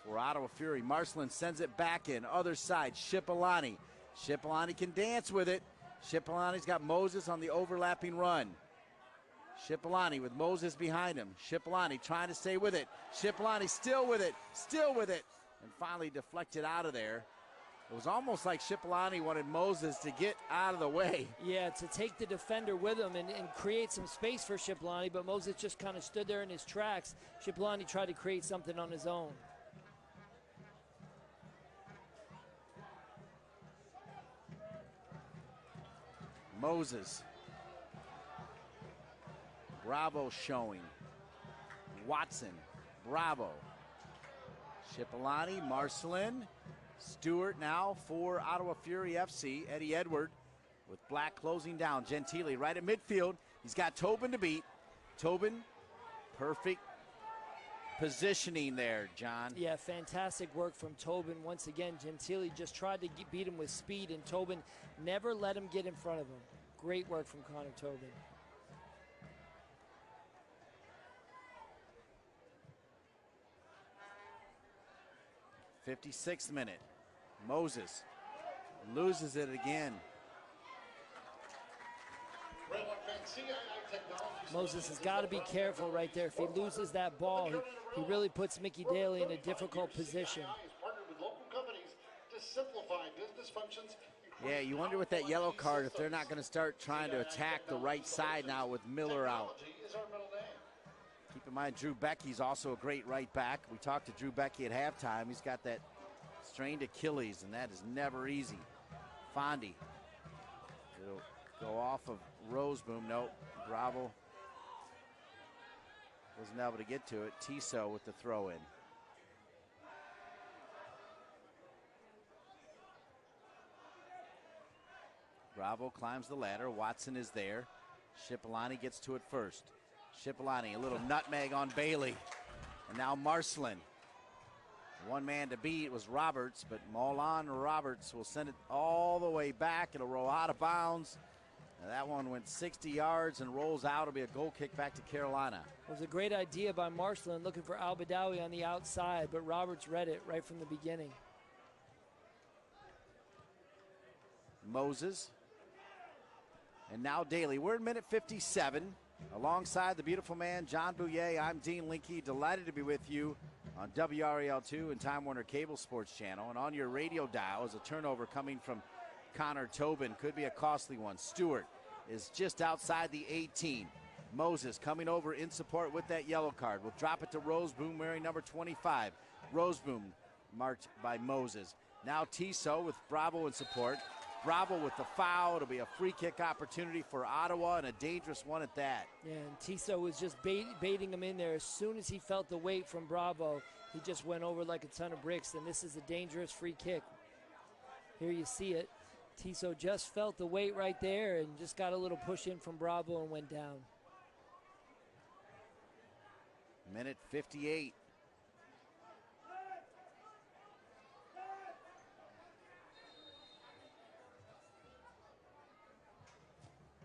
A: for Ottawa Fury. Marcelin sends it back in. Other side, Shipolani. Shipolani can dance with it. Shipolani's got Moses on the overlapping run. Shipolani with Moses behind him. Shipolani trying to stay with it. Shipolani still with it, and finally deflected out of there. It was almost like Shipolani wanted Moses to get out of the way.
B: Yeah, to take the defender with him and create some space for Shipolani, but Moses just kind of stood there in his tracks. Shipolani tried to create something on his own.
A: Moses. Bravo showing. Watson. Bravo. Shipolani, Marcelin. Stewart now for Ottawa Fury FC. Eddie Edward with Black closing down. Gentile right at midfield. He's got Tobin to beat. Tobin, perfect positioning there, John.
B: Yeah, fantastic work from Tobin. Once again, Gentili just tried to beat him with speed, and Tobin never let him get in front of him. Great work from Connor Tobin.
A: '56th minute. Moses loses it again.
B: Moses has got to be careful right there. If he loses that ball, he really puts Mickey Daly in a difficult position.
A: Yeah, you wonder with that yellow card if they're not going to start trying to attack the right side now with Miller out. Keep in mind, Drew Becky's also a great right back. We talked to Drew Becky at halftime. He's got that strained Achilles, and that is never easy. Fondy. It'll go off of Roseboom. Nope. Bravo wasn't able to get to it. Tissot with the throw in. Bravo climbs the ladder. Watson is there. Shipolani gets to it first. Shipolani, a little nutmeg on Bailey. And now Marcelin. One man to beat was Roberts, but Molan Roberts will send it all the way back. It'll roll out of bounds. And that one went 60 yards and rolls out. It'll be a goal kick back to Carolina.
B: It was a great idea by Marcelin looking for Al-Badawi on the outside, but Roberts read it right from the beginning.
A: Moses. And now Daly. We're in minute 57. Alongside the beautiful man, John Bouye, I'm Dean Linke. Delighted to be with you on WRAL2 and Time Warner Cable Sports Channel. And on your radio dial is a turnover coming from Connor Tobin. Could be a costly one. Stewart is just outside the 18. Moses coming over in support with that yellow card. We'll drop it to Roseboom wearing number 25. Roseboom marked by Moses. Now Tissot with Bravo in support. Bravo with the foul. It'll be a free kick opportunity for Ottawa, and a dangerous one at that.
B: Yeah, and Tissot was just baiting him in there. As soon as he felt the weight from Bravo, he just went over like a ton of bricks, and this is a dangerous free kick. Here you see it. Tissot just felt the weight right there and just got a little push in from Bravo and went down.
A: Minute 58.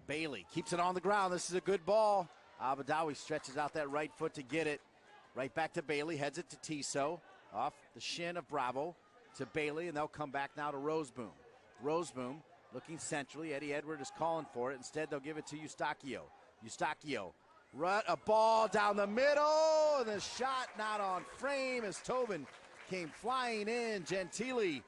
A: Bailey keeps it on the ground. This is a good ball. Al-Badawi stretches out that right foot to get it. Right back to Bailey. Heads it to Tissot. Off the shin of Bravo to Bailey, and they'll come back now to Roseboom. Roseboom looking centrally. Eddie Edward is calling for it. Instead, they'll give it to Eustachio. Eustachio. Run a ball down the middle, and the shot not on frame as Tobin came flying in. Gentili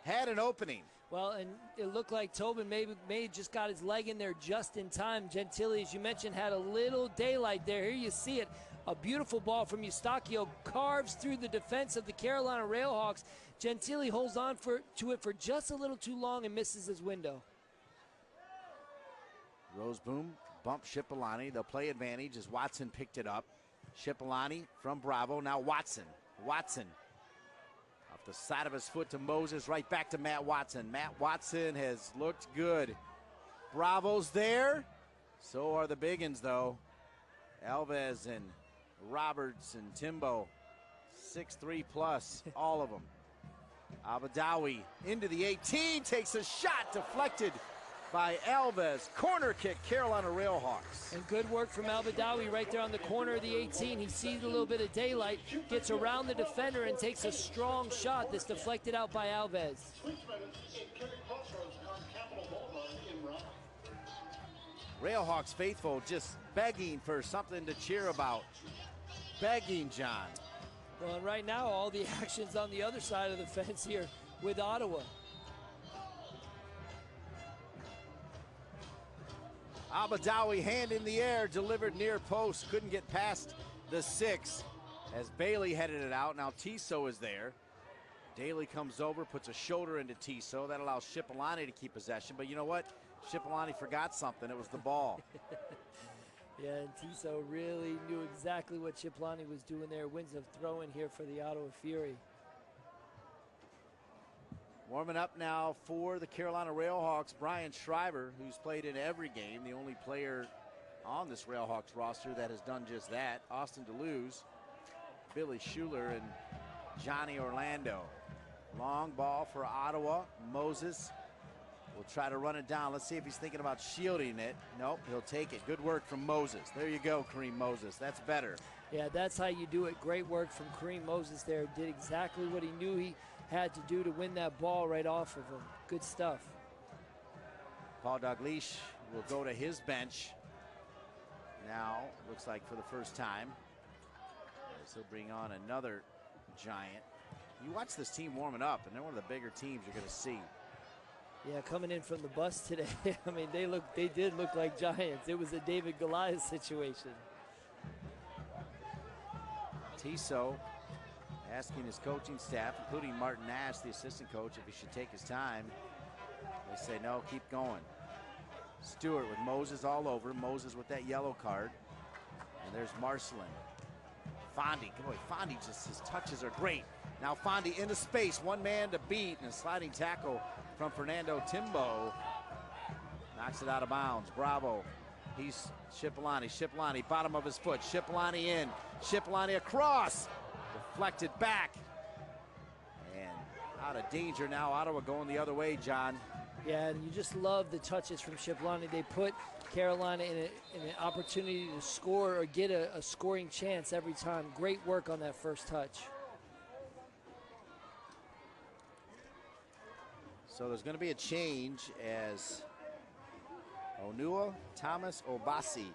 A: had an opening.
B: Well, and it looked like Tobin may just got his leg in there just in time. Gentili, as you mentioned, had a little daylight there. Here you see it. A beautiful ball from Eustachio carves through the defense of the Carolina Railhawks. Gentili holds on to it for just a little too long and misses his window.
A: Roseboom bump Shipolani. They'll play advantage as Watson picked it up. Shipolani from Bravo. Now Watson. Watson. Off the side of his foot to Moses, right back to Matt Watson. Matt Watson has looked good. Bravo's there. So are the biggins, though. Alves and Roberts and Timbo. 6'3 plus, all of them. Al-Badawi into the 18, takes a shot, deflected by Alves. Corner kick, Carolina Railhawks.
B: And good work from Al-Badawi right there on the corner of the 18. He sees a little bit of daylight, gets around the defender and takes a strong shot that's deflected out by Alves.
A: Railhawks faithful just begging for something to cheer about. Begging, John.
B: Well, and right now all the action's on the other side of the fence here with Ottawa.
A: Al-Badawi, hand in the air, delivered near post. Couldn't get past the 6 as Bailey headed it out. Now Tissot is there. Daly comes over, puts a shoulder into Tissot. That allows Shipolani to keep possession. But you know what? Shipolani forgot something. It was the ball.
B: Yeah, and Tissot really knew exactly what Shipolani was doing there. Wins a throw in here for the Ottawa Fury.
A: Warming up now for the Carolina Railhawks, Brian Schreiber, who's played in every game, the only player on this Railhawks roster that has done just that. Austin DeLuz Billy Schuler and Johnny Orlando. Long ball for Ottawa. Moses will try to run it down. Let's see if he's thinking about shielding it. Nope, he'll take it. Good work from Moses. There you go, Kareem Moses. That's better.
B: Yeah, that's how you do it. Great work from Kareem Moses there. Did exactly what he knew he had to do to win that ball right off of him. Good stuff.
A: Paul Dalglish will go to his bench. Now, looks like for the first time. As he'll bring on another giant. You watch this team warming up, and they're one of the bigger teams you're going to see.
B: Yeah, coming in from the bus today, I mean, they did look like giants. It was a David Goliath situation.
A: Tissot asking his coaching staff, including Martin Nash, the assistant coach, if he should take his time. They say, no, keep going. Stewart with Moses all over. Moses with that yellow card. And there's Marcelin. Fondy, boy, Fondy just, his touches are great. Now Fondy into space, one man to beat, and a sliding tackle from Fernando Timbo. Knocks it out of bounds. Bravo. He's Shipolani. Shipolani, bottom of his foot. Shipolani in. Shipolani across. Deflected back. And out of danger now. Ottawa going the other way, John.
B: Yeah, and you just love the touches from Shipolani. They put Carolina in an opportunity to score or get a scoring chance every time. Great work on that first touch.
A: So there's going to be a change as Onua Thomas Obasi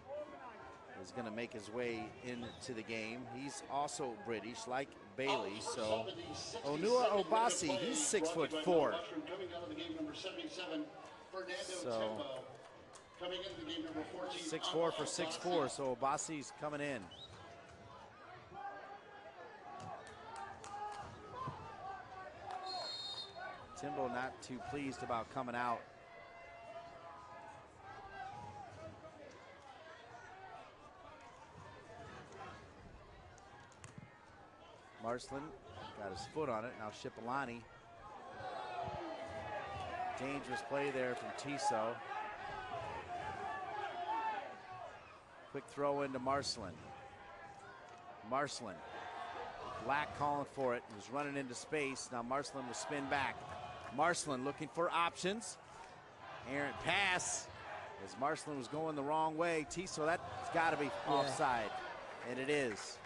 A: is going to make his way into the game. He's also British, like Bailey. So Onua Obasi, he's 6'4". So 6'4" for 6'4", so Obasi's coming in. Timbo not too pleased about coming out. Marcelin got his foot on it. Now Shipolani. Dangerous play there from Tissot. Quick throw into Marcelin. Marcelin. Black calling for it. He was running into space. Now Marcelin will spin back. Marcelin looking for options. Errant pass as Marcelin was going the wrong way. Tissot, that's got to be offside, and it is.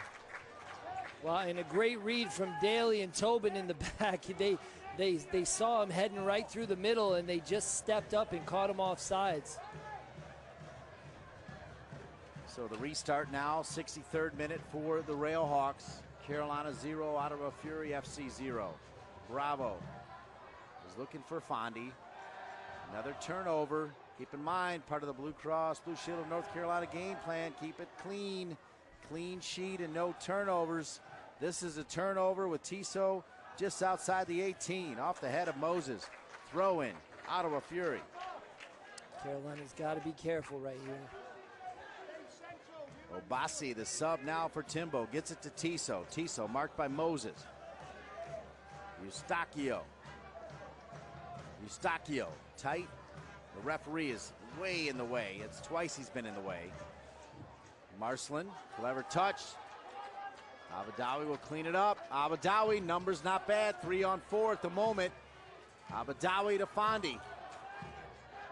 B: Well, and a great read from Daly and Tobin in the back. They saw him heading right through the middle, and they just stepped up and caught him off sides.
A: So the restart now, 63rd minute for the Railhawks. Carolina 0, Ottawa Fury FC 0. Bravo is looking for Fondy. Another turnover. Keep in mind, part of the Blue Cross Blue Shield of North Carolina game plan. Keep it clean. Clean sheet and no turnovers. This is a turnover with Tissot just outside the 18, off the head of Moses. Throw in, Ottawa Fury.
B: Carolina's got to be careful right here.
A: Obasi, the sub now for Timbo, gets it to Tissot. Tissot marked by Moses. Eustachio, tight. The referee is way in the way. It's twice he's been in the way. Marcelin, clever touch. Abadawi will clean it up. Abadawi, numbers not bad. 3 on 4 at the moment. Abadawi to Fondy.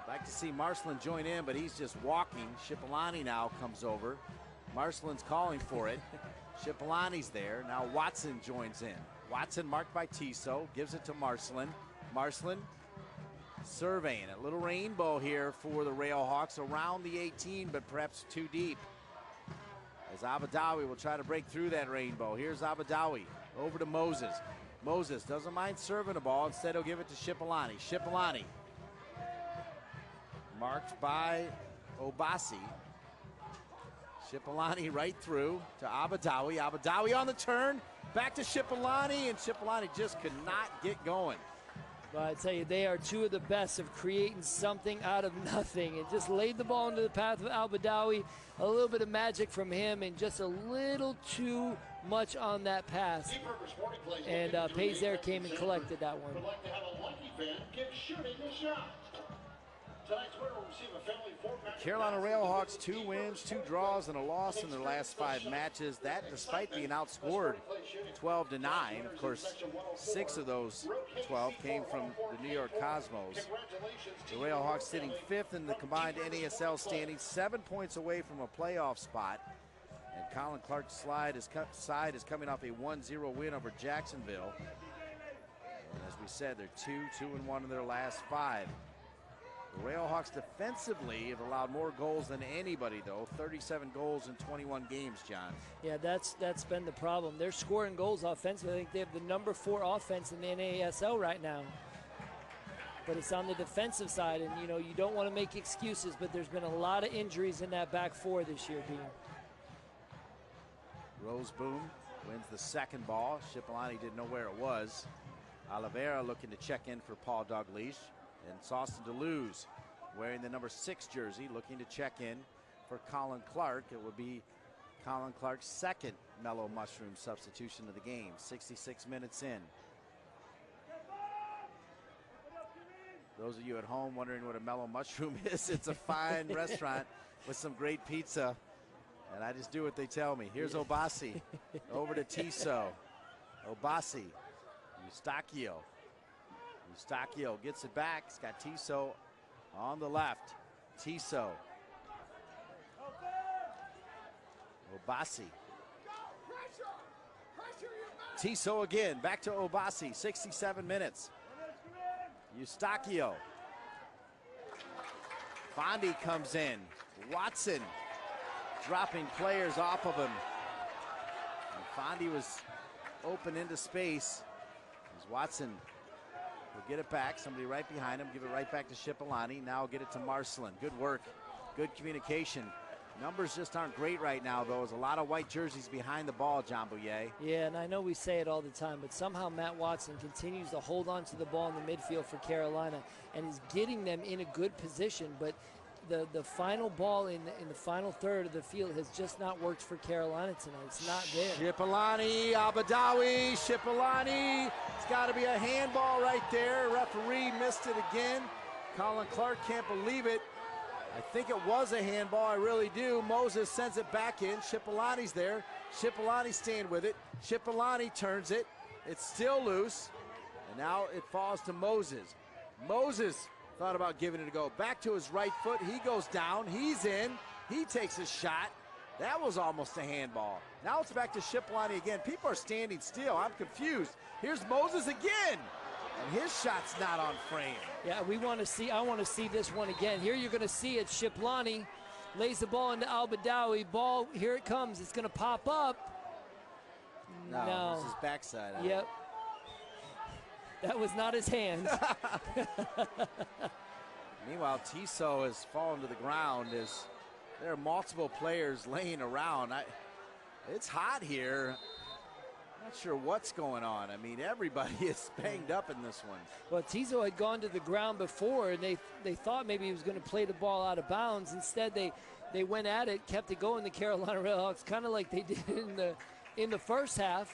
A: I'd like to see Marcelin join in, but he's just walking. Shipolani now comes over. Marcelin's calling for it. Shipolani's there. Now Watson joins in. Watson marked by Tissot, gives it to Marcelin. Marcelin surveying a little rainbow here for the Railhawks around the 18, but perhaps too deep. As Abadawi will try to break through that rainbow. Here's Abadawi over to Moses. Moses doesn't mind serving the ball. Instead, he'll give it to Shipolani. Shipolani marked by Obasi. Shipolani right through to Abadawi. Abadawi on the turn. Back to Shipolani, and Shipolani just could not get going.
B: But I tell you, they are two of the best of creating something out of nothing, and just laid the ball into the path of Abadawi. A little bit of magic from him, and just a little too much on that pass. And Pazer came and collected that one.
C: Tonight's winner will receive a family 4-pack.
A: Carolina Railhawks, 2 wins, 2 draws, and a loss in their last 5 matches. That despite being outscored 12-9. Of course, 6 of those 12 came from the New York Cosmos. The Railhawks sitting 5th in the combined NASL standings, 7 points away from a playoff spot. And Colin Clark's side is coming off a 1-0 win over Jacksonville. And as we said, they're 2-1 in their last 5. The Railhawks defensively have allowed more goals than anybody, though. 37 goals in 21 games, John.
B: Yeah, that's been the problem. They're scoring goals offensively. I think they have the number 4 offense in the NASL right now. But it's on the defensive side, and you know, you don't want to make excuses, but there's been a lot of injuries in that back 4 this year, Dean.
A: Roseboom wins the second ball. Cipollani didn't know where it was. Oliveira looking to check in for Paul Dalglish. And Sausten Deleuze wearing the number 6 jersey, looking to check in for Colin Clark. It would be Colin Clark's second mellow mushroom substitution of the game, 66 minutes in. Those of you at home wondering what a mellow mushroom is, it's a fine restaurant with some great pizza. And I just do what they tell me. Here's Obasi over to Tiso. Obasi, Eustachio. Eustachio gets it back. He's got Tiso on the left. Tiso. Obasi. Tiso again. Back to Obasi. 67 minutes. Eustachio. Fondi comes in. Watson dropping players off of him. And Fondi was open into space. As Watson will get it back. Somebody right behind him. Give it right back to Cipollani. Now get it to Marcelin. Good work. Good communication. Numbers just aren't great right now, though. There's a lot of white jerseys behind the ball, John Bouye.
B: Yeah, and I know we say it all the time, but somehow Matt Watson continues to hold on to the ball in the midfield for Carolina and is getting them in a good position. But the final ball in the final third of the field has just not worked for Carolina tonight. It's not there.
A: Cipollani, Abadawi, Cipollani. It's got to be a handball right there. Referee missed it again. Colin Clark can't believe it. I think it was a handball, I really do. Moses sends it back in. Cipollani's there. Cipollani staying with it. Cipollani turns it. It's still loose. And now it falls to Moses. Moses thought about giving it a go. Back to his right foot. He goes down. He's in. He takes a shot. That was almost a handball. Now it's back to Cipollani again. People are standing still. I'm confused. Here's Moses again. And his shot's not on frame.
B: Yeah, I want to see this one again. Here you're going to see it. Cipollani lays the ball into Albadawi. Ball, here it comes. It's going to pop up.
A: No. It's his backside.
B: Yep. That was not his hand.
A: Meanwhile, Tiso has fallen to the ground as there are multiple players laying around. It's hot here. Not sure what's going on. I mean, everybody is banged up in this one.
B: Well, Tiso had gone to the ground before, and they thought maybe he was going to play the ball out of bounds. Instead, they went at it, kept it going, the Carolina Railhawks, kind of like they did in the first half,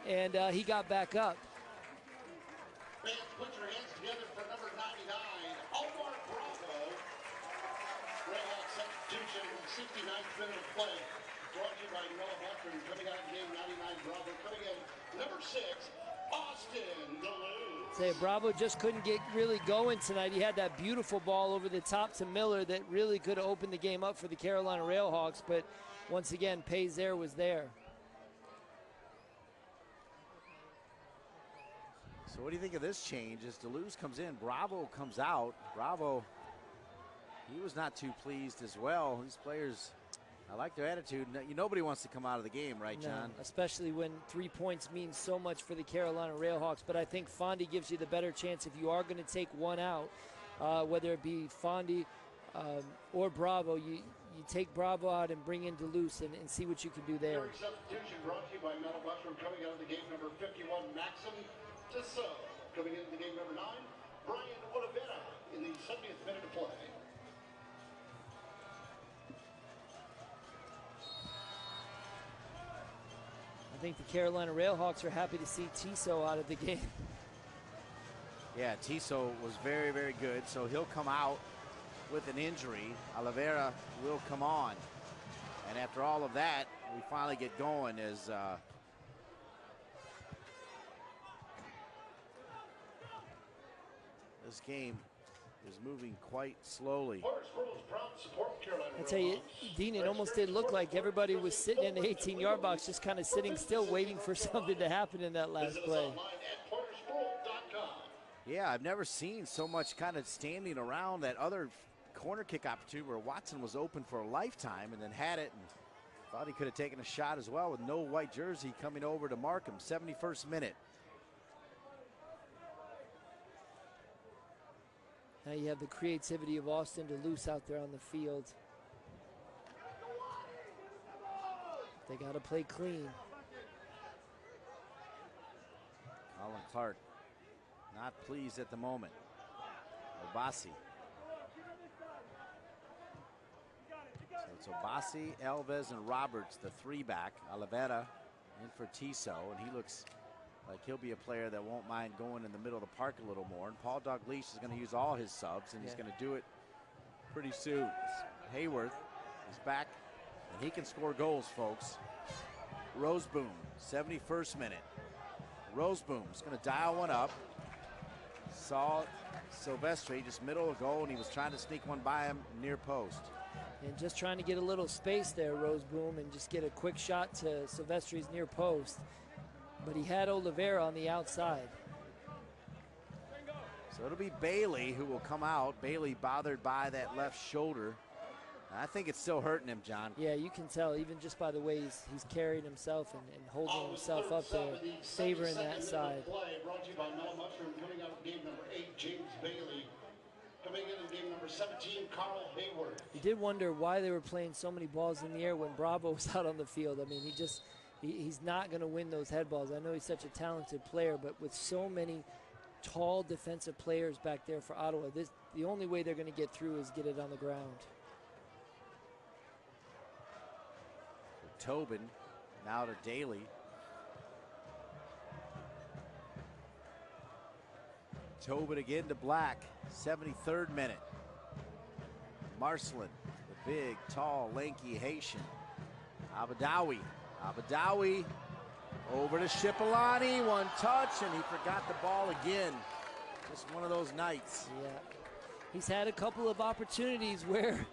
B: and he got back up.
C: Fans, put your hands together for number 99, Omar Bravo. Railhawk substitution, 69th minute of play. Brought to you by Noah Buckner, coming out of the game, 99 Bravo. Coming in, number 6, Austin Deleuze.
B: Say, Bravo just couldn't get really going tonight. He had that beautiful ball over the top to Miller that really could have opened the game up for the Carolina Railhawks, but once again, Pazer was there.
A: So what do you think of this change as Deleuze comes in? Bravo comes out. Bravo, he was not too pleased as well. These players, I like their attitude. Nobody wants to come out of the game, right, John?
B: No, especially when 3 points means so much for the Carolina Railhawks. But I think Fondi gives you the better chance if you are going to take one out, whether it be Fondi or Bravo. You take Bravo out and bring in Deleuze and see what you can do there.
C: Substitution brought to you by Metal Mushroom. Coming out of the game, number 51, Maxim Tissot. Coming into the game, number 9, Brian Oliveira in the 70th minute of play.
B: I think the Carolina Railhawks are happy to see Tiso out of the game.
A: Yeah, Tiso was very, very good, so he'll come out. with an injury. Oliveira will come on. And after all of that, we finally get going as this game is moving quite slowly.
B: I tell you, Dean, it almost did look like everybody was sitting in the 18-yard box, just kind of sitting still, waiting for something to happen in that last play.
A: Yeah, I've never seen so much kind of standing around that other corner kick opportunity where Watson was open for a lifetime and then had it and thought he could have taken a shot as well with no white jersey coming over to mark him. 71st minute.
B: Now you have the creativity of Austin Duluth out there on the field. They got to play clean.
A: Colin Clark not pleased at the moment. Obasi. So it's Obasi, Alves, and Roberts, the three-back. Oliveira in for Tissot, and he looks like he'll be a player that won't mind going in the middle of the park a little more. And Paul Dalglish is going to use all his subs, and he's going to do it pretty soon. Hayworth is back, and he can score goals, folks. Roseboom, 71st minute. Roseboom's going to dial one up. Saw Silvestri just middle of goal, and he was trying to sneak one by him near post.
B: And just trying to get a little space there, Roseboom, and just get a quick shot to Silvestri's near post. But he had Oliveira on the outside.
A: So it'll be Bailey who will come out. Bailey bothered by that left shoulder. I think it's still hurting him, John.
B: Yeah, you can tell even just by the way he's carrying himself and holding himself up there, favoring that side.
C: Brought to you by Mel Mushroom, coming out of game number 8, James Bailey. Coming in game number 17, Carl Hayward.
B: You did wonder why they were playing so many balls in the air when Bravo was out on the field. I mean, he's not going to win those head balls. I know he's such a talented player, but with so many tall defensive players back there for Ottawa, the only way they're going to get through is get it on the ground.
A: Tobin now to Daly. Tobin again to Black, 73rd minute. Marcelin, the big, tall, lanky Haitian. Abadawi over to Shipolani, one touch, and he forgot the ball again. Just one of those nights.
B: Yeah, he's had a couple of opportunities where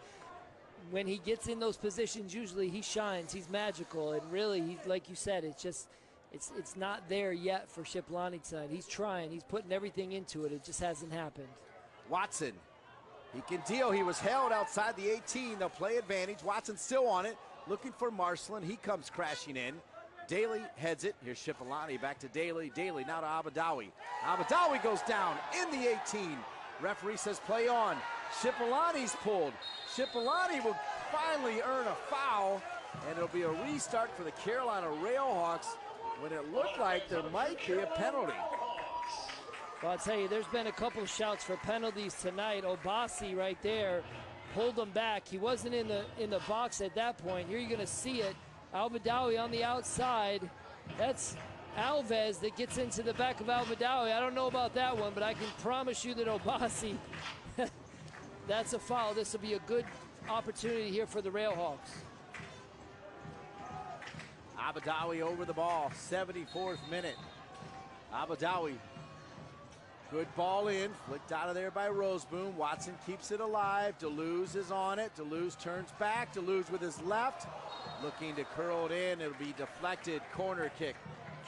B: when he gets in those positions, usually he shines, he's magical, and really, he's, like you said, it's not there yet for Shipolani tonight. He's trying, he's putting everything into it, it just hasn't happened.
A: Watson, he can deal, he was held outside the 18, they'll play advantage. Watson still on it, looking for Marcelin, he comes crashing in. Daly heads it, here's Shipolani, back to Daly, Daly now to Abadawi. Abadawi goes down in the 18. Referee says play on. Shipolani's pulled. Shipolani will finally earn a foul, and it'll be a restart for the Carolina Railhawks when it looked like there might be a penalty.
B: Well, I'll tell you, there's been a couple of shouts for penalties tonight. Obasi right there pulled him back. He wasn't in the box at that point. Here you're going to see it. Albadawi on the outside. That's Alves that gets into the back of Albadawi. I don't know about that one, but I can promise you that Obasi, that's a foul. This will be a good opportunity here for the Railhawks.
A: Abadawi over the ball, 74th minute. Abadawi, good ball in, flicked out of there by Roseboom. Watson keeps it alive. Deleuze is on it. Deleuze turns back. Deleuze with his left, looking to curl it in. It'll be deflected. Corner kick,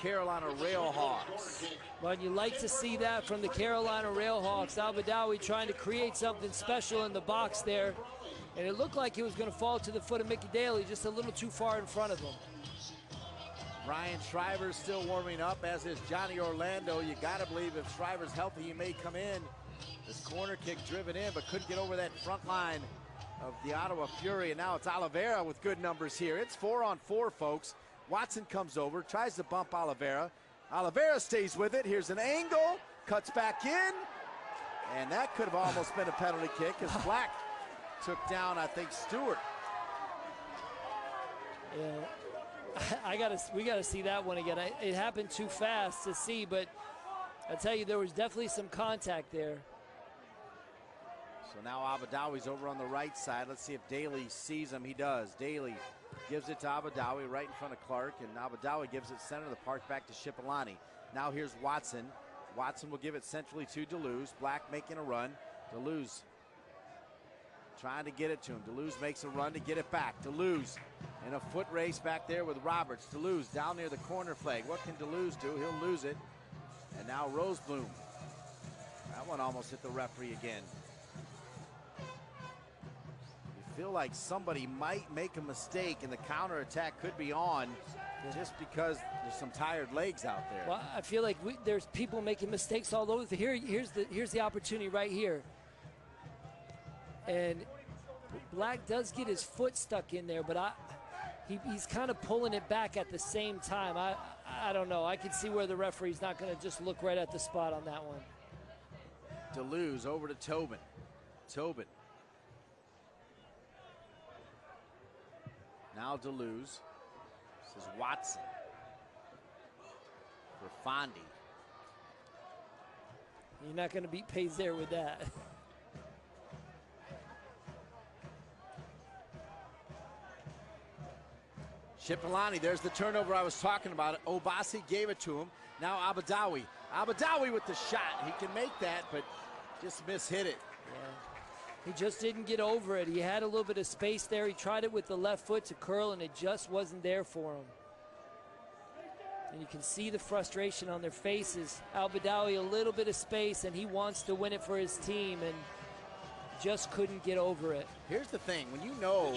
A: Carolina Railhawks.
B: Well, you like to see that from the Carolina Railhawks. Albadawi trying to create something special in the box there. And it looked like he was going to fall to the foot of Mickey Daly, just a little too far in front of him.
A: Ryan Shriver's still warming up, as is Johnny Orlando. You got to believe if Shriver's healthy, he may come in. This corner kick driven in, but couldn't get over that front line of the Ottawa Fury. And now it's Oliveira with good numbers here. It's 4-on-4, folks. Watson comes over, tries to bump Oliveira. Oliveira stays with it. Here's an angle, cuts back in, and that could have almost been a penalty kick as Black took down, I think, Stewart.
B: Yeah, we gotta see that one again. It happened too fast to see, but I tell you, there was definitely some contact there.
A: So now Abadawi's over on the right side. Let's see if Daly sees him. He does. Daly gives it to Abadawi right in front of Clark, and Abadawi gives it center of the park back to Shipalani. Now here's Watson. Watson will give it centrally to Deleuze. Black making a run. Deleuze trying to get it to him. Deleuze makes a run to get it back. Deleuze in a foot race back there with Roberts. Deleuze down near the corner flag. What can Deleuze do? He'll lose it. And now Rosebloom. That one almost hit the referee again. You feel like somebody might make a mistake and the counterattack could be on just because there's some tired legs out there.
B: Well, I feel like there's people making mistakes all over. Here's the opportunity right here. And Black does get his foot stuck in there, but he's kind of pulling it back at the same time. I don't know. I can see where the referee's not going to just look right at the spot on that one.
A: Deleuze over to Tobin. Tobin. Now Deleuze. This is Watson for Fondi.
B: You're not going to beat Pazer with that.
A: Shipalani, there's the turnover I was talking about. Obasi gave it to him. Now Abadawi. Abadawi with the shot. He can make that, but just mishit it.
B: Yeah. He just didn't get over it. He had a little bit of space there. He tried it with the left foot to curl, and it just wasn't there for him. And you can see the frustration on their faces. Abadawi, a little bit of space, and he wants to win it for his team, and just couldn't get over it.
A: Here's the thing. When you know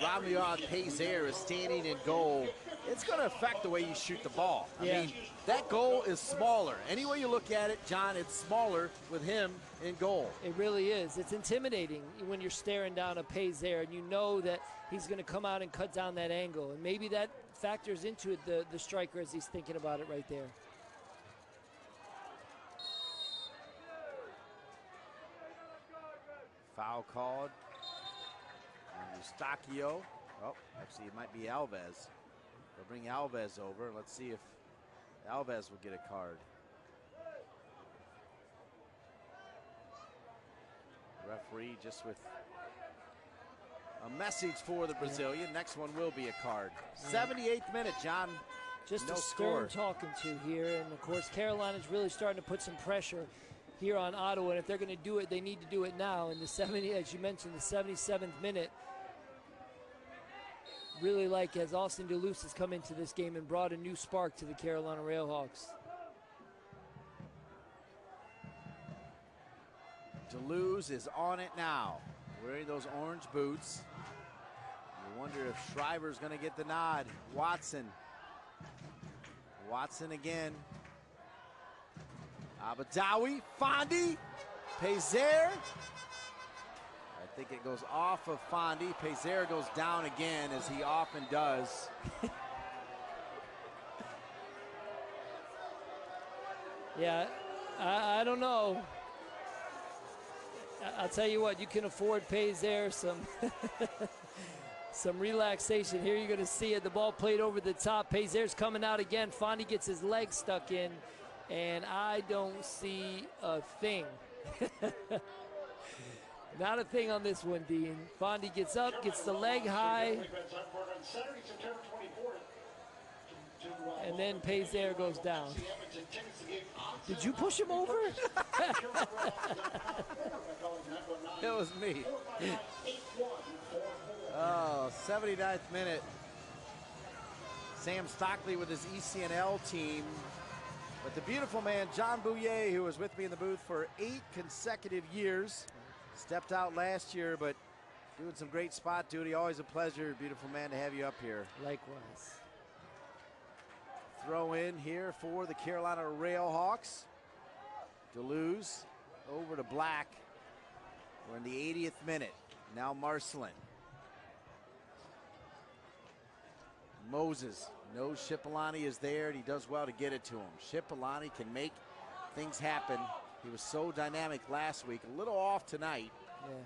A: Ramiad Pazer is standing in goal, it's going to affect the way you shoot the ball. I mean, that goal is smaller. Any way you look at it, John, it's smaller with him in goal.
B: It really is. It's intimidating when you're staring down a Pazer and you know that he's going to come out and cut down that angle. And maybe that factors into it, the striker, as he's thinking about it right there.
A: Foul called on Eustachio. Oh, actually, it might be Alves. They'll bring Alves over. Let's see if Alves will get a card. Referee just with a message for the Brazilian. Next one will be a card. 78th minute, John.
B: Just
A: no
B: a
A: score.
B: stern talking to here. And, of course, Carolina's really starting to put some pressure here on Ottawa. And if they're going to do it, they need to do it now. In the 70, as you mentioned, the 77th minute. Really like as Austin Deleuze has come into this game and brought a new spark to the Carolina Railhawks.
A: Deleuze is on it now, wearing those orange boots. You wonder if Shriver's going to get the nod. Watson. Watson again. Abadawi, Fondi, Pazer. I think it goes off of Fondi. Pazer goes down again, as he often does.
B: Yeah, I don't know. I'll tell you what, you can afford Pazer some some relaxation. Here you're going to see it. The ball played over the top. Pazer's coming out again. Fondi gets his leg stuck in, and I don't see a thing. Not a thing on this one, Dean. Fondi gets up, gets the leg high, and then Pazer goes down. Did you push him over?
A: It was me. Oh, 79th minute. Sam Stockley with his ECNL team. But the beautiful man, John Bouyer, who was with me in the booth for 8 consecutive years, stepped out last year, but doing some great spot duty. Always a pleasure, beautiful man, to have you up here.
B: Likewise.
A: Throw in here for the Carolina Railhawks. Deleuze over to Black. We're in the 80th minute. Now Marcelin. Moses knows Shipalani is there, and he does well to get it to him. Shipalani can make things happen. He was so dynamic last week. A little off tonight.
B: Yeah.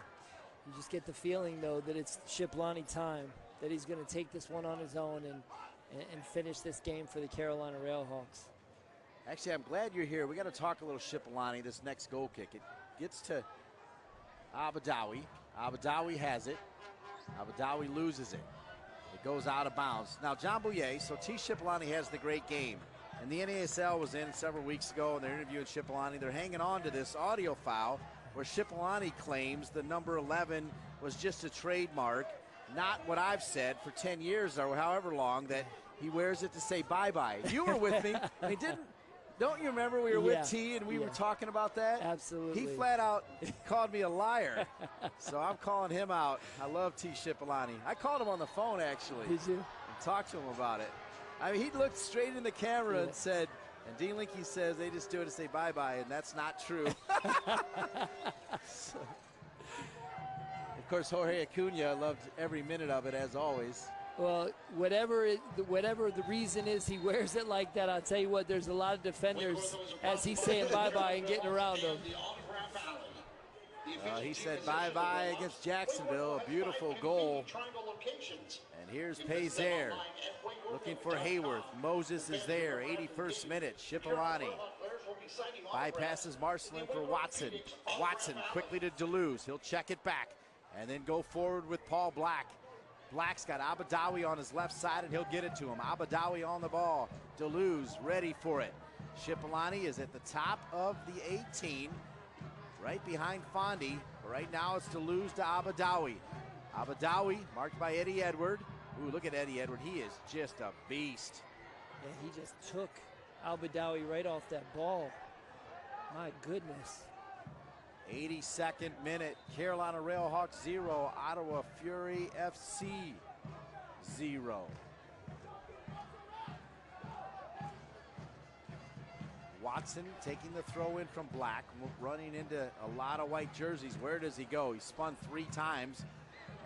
B: You just get the feeling, though, that it's Shipalani time, that he's going to take this one on his own and finish this game for the Carolina Railhawks.
A: Actually, I'm glad you're here. We got to talk a little Shipalani, this next goal kick. It gets to Abadawi. Abadawi has it. Abadawi loses it. It goes out of bounds. Now, John Bouye, so T. Shipolani has the great game. And the NASL was in several weeks ago, and they're interviewing Shipolani. They're hanging on to this audio file where Shipolani claims the number 11 was just a trademark, not what I've said for 10 years or however long, that he wears it to say bye-bye. You were with me. I mean, don't you remember we were with T and we were talking about that?
B: Absolutely.
A: He flat out called me a liar. So I'm calling him out. I love T. Shipolani. I called him on the phone, actually.
B: Did you?
A: And talked to him about it. I mean, he looked straight in the camera and said, and Dean Linke says they just do it to say bye-bye, and that's not true. So, of course, Jorge Acuna loved every minute of it, as always.
B: Well, whatever the reason is he wears it like that, I'll tell you what, there's a lot of defenders as he's saying bye-bye and getting around him.
A: He said bye-bye against Jacksonville, a beautiful goal. And here's Pazer looking for Hayworth. Moses is there, 81st minute, Shipolani. Bypasses Marcelin for Watson. Watson quickly to Deleuze. He'll check it back and then go forward with Paul Black. Black's got Abadawi on his left side, and he'll get it to him. Abadawi on the ball. Deleuze ready for it. Shipolani is at the top of the 18, right behind Fondi. Right now it's Deleuze to Abadawi. Abadawi marked by Eddie Edward. Ooh, look at Eddie Edward. He is just a beast.
B: Yeah, he just took Abadawi right off that ball. My goodness.
A: 82nd minute, Carolina Railhawks 0, Ottawa Fury FC 0. Watson taking the throw in from Black, running into a lot of white jerseys. Where does he go? He spun 3 times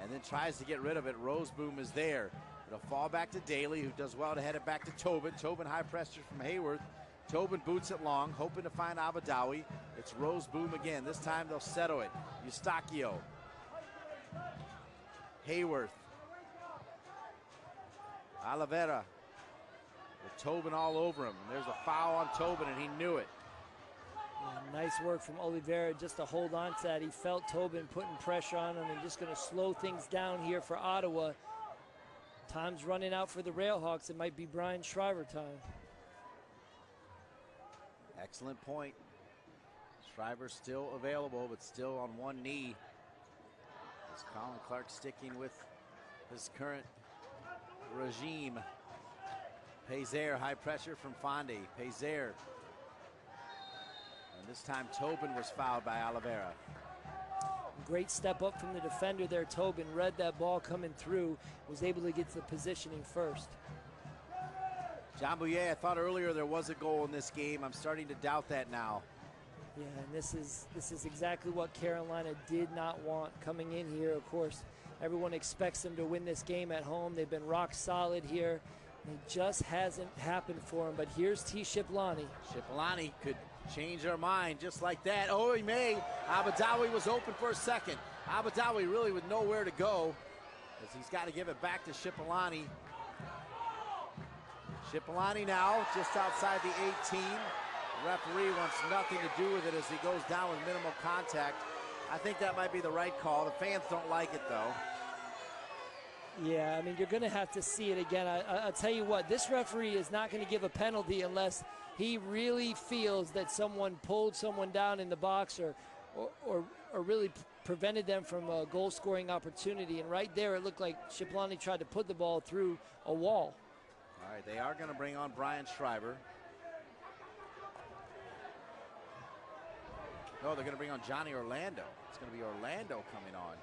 A: and then tries to get rid of it. Roseboom is there. It'll fall back to Daly, who does well to head it back to Tobin. Tobin high pressure from Hayworth. Tobin boots it long, hoping to find Abadawi. It's Roseboom again. This time they'll settle it. Eustachio. Hayworth. Oliveira. With Tobin all over him. There's a foul on Tobin, and he knew it.
B: Yeah, nice work from Oliveira just to hold on to that. He felt Tobin putting pressure on him and just going to slow things down here for Ottawa. Time's running out for the Railhawks. It might be Brian Shriver time.
A: Excellent point. Shriver still available, but still on one knee. Is Colin Clark sticking with his current regime? Pazer, high pressure from Fondi. Pazer. And this time Tobin was fouled by Oliveira.
B: Great step up from the defender there. Tobin read that ball coming through, was able to get to the positioning first.
A: John Bouye, I thought earlier there was a goal in this game. I'm starting to doubt that now.
B: Yeah, and this is exactly what Carolina did not want coming in here. Of course, everyone expects them to win this game at home. They've been rock solid here. It just hasn't happened for them. But here's T. Shipolani.
A: Shipolani could change their mind just like that. Oh, he may. Abadawi was open for a second. Abadawi really with nowhere to go, as he's got to give it back to Shipolani. Shipolani now just outside the 18. The referee wants nothing to do with it as he goes down with minimal contact. I think that might be the right call. The fans don't like it, though.
B: Yeah, I mean, you're going to have to see it again. I'll tell you what, this referee is not going to give a penalty unless he really feels that someone pulled someone down in the box or really prevented them from a goal-scoring opportunity. And right there, it looked like Shipolani tried to put the ball through a wall.
A: All right, they are going to bring on Brian Shriver. No, they're going to bring on Johnny Orlando. It's going to be Orlando coming on.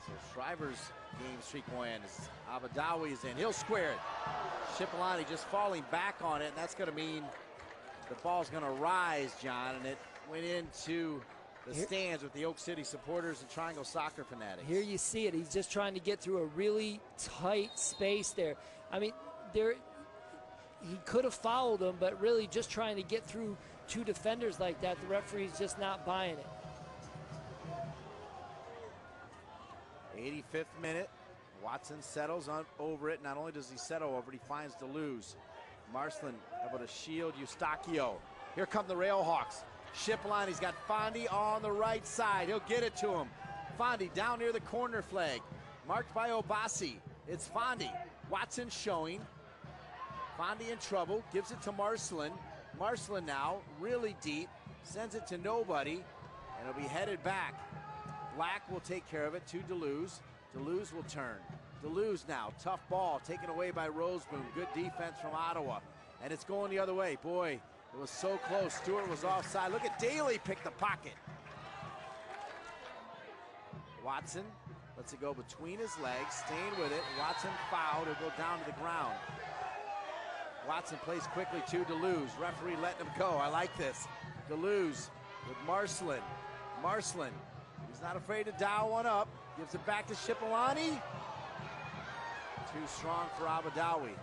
A: So Shriver's game streak will end as Abadawi is in. He'll square it. Shipolani just falling back on it, and that's going to mean the ball's going to rise, John, and it went into the stands with the Oak City supporters and Triangle Soccer fanatics.
B: Here you see it. He's just trying to get through a really tight space there. I mean, he could have fouled him, but really just trying to get through 2 defenders like that, the referee's just not buying it.
A: 85th minute. Watson settles on over it. Not only does he settle over it, he finds Deleuze. Marcelin able to shield Eustachio. Here come the Railhawks. Cipolloni's got Fondi on the right side. He'll get it to him. Fondi down near the corner flag. Marked by Obasi. It's Fondi. Watson showing. Fondi in trouble. Gives it to Marcelin. Marcelin now really deep. Sends it to nobody. And it'll be headed back. Black will take care of it to Deleuze. Deleuze will turn. Deleuze now. Tough ball taken away by Roseboom. Good defense from Ottawa. And it's going the other way. Boy, it was so close. Stewart was offside. Look at Daly pick the pocket. Watson lets it go between his legs, staying with it. Watson fouled. He'll go down to the ground. Watson plays quickly to Deleuze. Referee letting him go. I like this. Deleuze with Marcelin. Marcelin, he's not afraid to dial one up. Gives it back to Cipolloni. Too strong for Abadawi.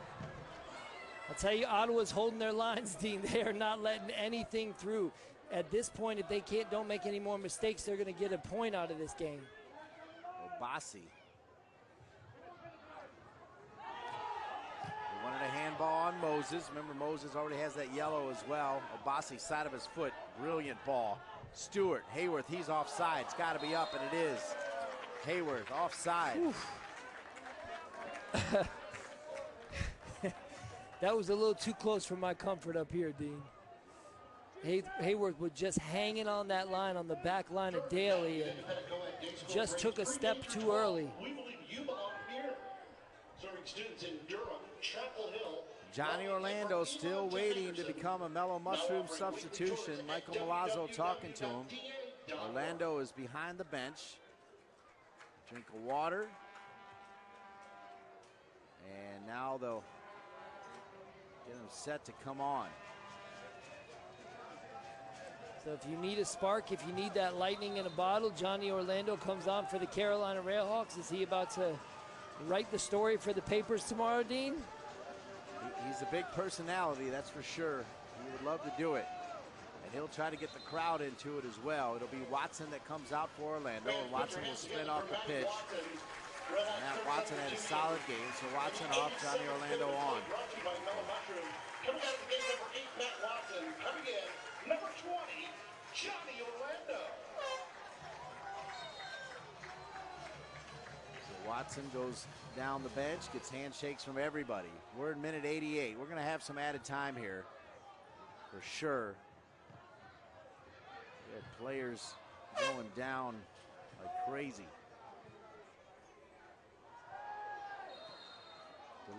B: I'll tell you, Ottawa's holding their lines, Dean. They are not letting anything through. At this point, if they don't make any more mistakes, they're going to get a point out of this game.
A: Obasi. They wanted a handball on Moses. Remember, Moses already has that yellow as well. Obasi, side of his foot, brilliant ball. Stewart, Hayworth, he's offside. It's got to be up, and it is. Hayworth, offside.
B: That was a little too close for my comfort up here, Dean. Hayworth was just hanging on that line, on the back line of Daly, and just took a step too early.
C: We believe you belong here. Serving students in Durham, Chapel Hill.
A: Johnny Orlando still waiting to become a Mellow Mushroom substitution. Michael Milazzo talking to him. Orlando is behind the bench. Drink of water. And now they'll get him set to come on.
B: So if you need a spark, if you need that lightning in a bottle, Johnny Orlando comes on for the Carolina Railhawks. Is he about to write the story for the papers tomorrow, Dean?
A: He's a big personality, that's for sure. He would love to do it. And he'll try to get the crowd into it as well. It'll be Watson that comes out for Orlando, and Watson will spin off the pitch. And Matt Watson had a solid game, so Watson off, Johnny Orlando on.
C: Coming out of the game, number 8, Matt Watson. Coming in, number 20, Johnny Orlando.
A: So Watson goes down the bench, gets handshakes from everybody. We're in minute 88. We're going to have some added time here, for sure. We had players going down like crazy.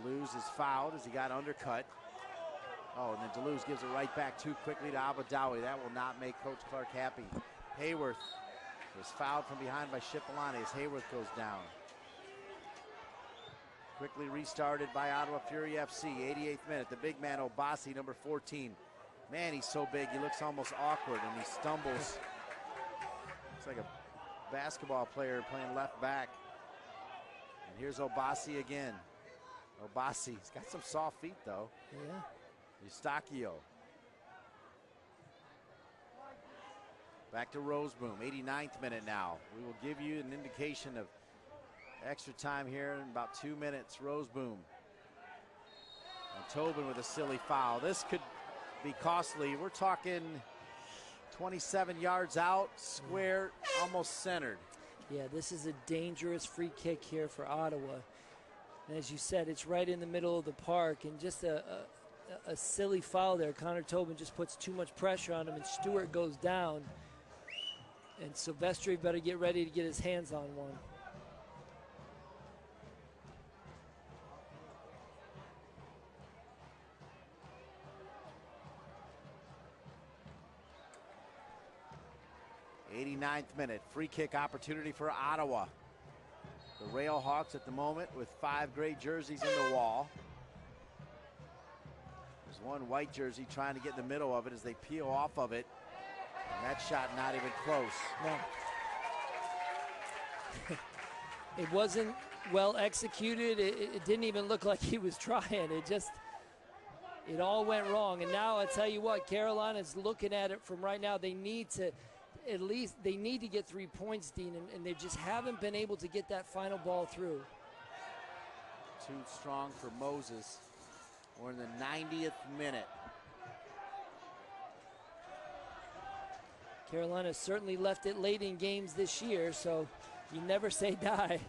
A: Deleuze is fouled as he got undercut. Oh, and then Deleuze gives it right back too quickly to Abadawi. That will not make Coach Clark happy. Hayworth was fouled from behind by Cipolloni as Hayworth goes down. Quickly restarted by Ottawa Fury FC, 88th minute. The big man, Obasi, number 14. Man, he's so big, he looks almost awkward, and he stumbles. Looks like a basketball player playing left back. And here's Obasi again. Obasi, he's got some soft feet, though.
B: Yeah.
A: Eustachio. Back to Roseboom, 89th minute now. We will give you an indication of extra time here in about 2 minutes. Roseboom. And Tobin with a silly foul. This could be costly. We're talking 27 yards out, square, almost centered.
B: Yeah, this is a dangerous free kick here for Ottawa. And as you said, it's right in the middle of the park, and just a silly foul there. Connor Tobin just puts too much pressure on him, and Stewart goes down. And Silvestri better get ready to get his hands on one.
A: '89th minute, free kick opportunity for Ottawa. The Railhawks at the moment with 5 gray jerseys in the wall. There's one white jersey trying to get in the middle of it as they peel off of it. And that shot not even close.
B: No. It wasn't well executed. It didn't even look like he was trying. It all went wrong. And now I tell you what, Carolina's looking at it from right now. They need to get 3 points, Dean, and they just haven't been able to get that final ball through.
A: Too strong for Moses. We're in the 90th minute.
B: Carolina certainly left it late in games this year, so you never say die.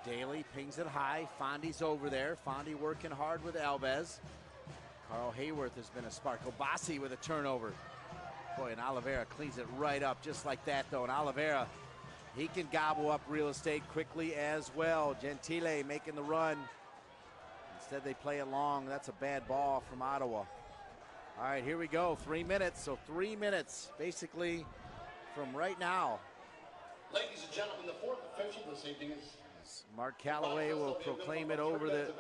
A: Daly pings it high. Fondy's over there. Fondy working hard with Alves. Carl Hayworth has been a spark. Obasi with a turnover. Boy, and Oliveira cleans it right up just like that, though. And Oliveira, he can gobble up real estate quickly as well. Gentile making the run. Instead, they play it long. That's a bad ball from Ottawa. All right, here we go. 3 minutes. So 3 minutes, basically, from right now.
C: Ladies and gentlemen, the fourth official this evening is
A: Mark Calloway will proclaim it over the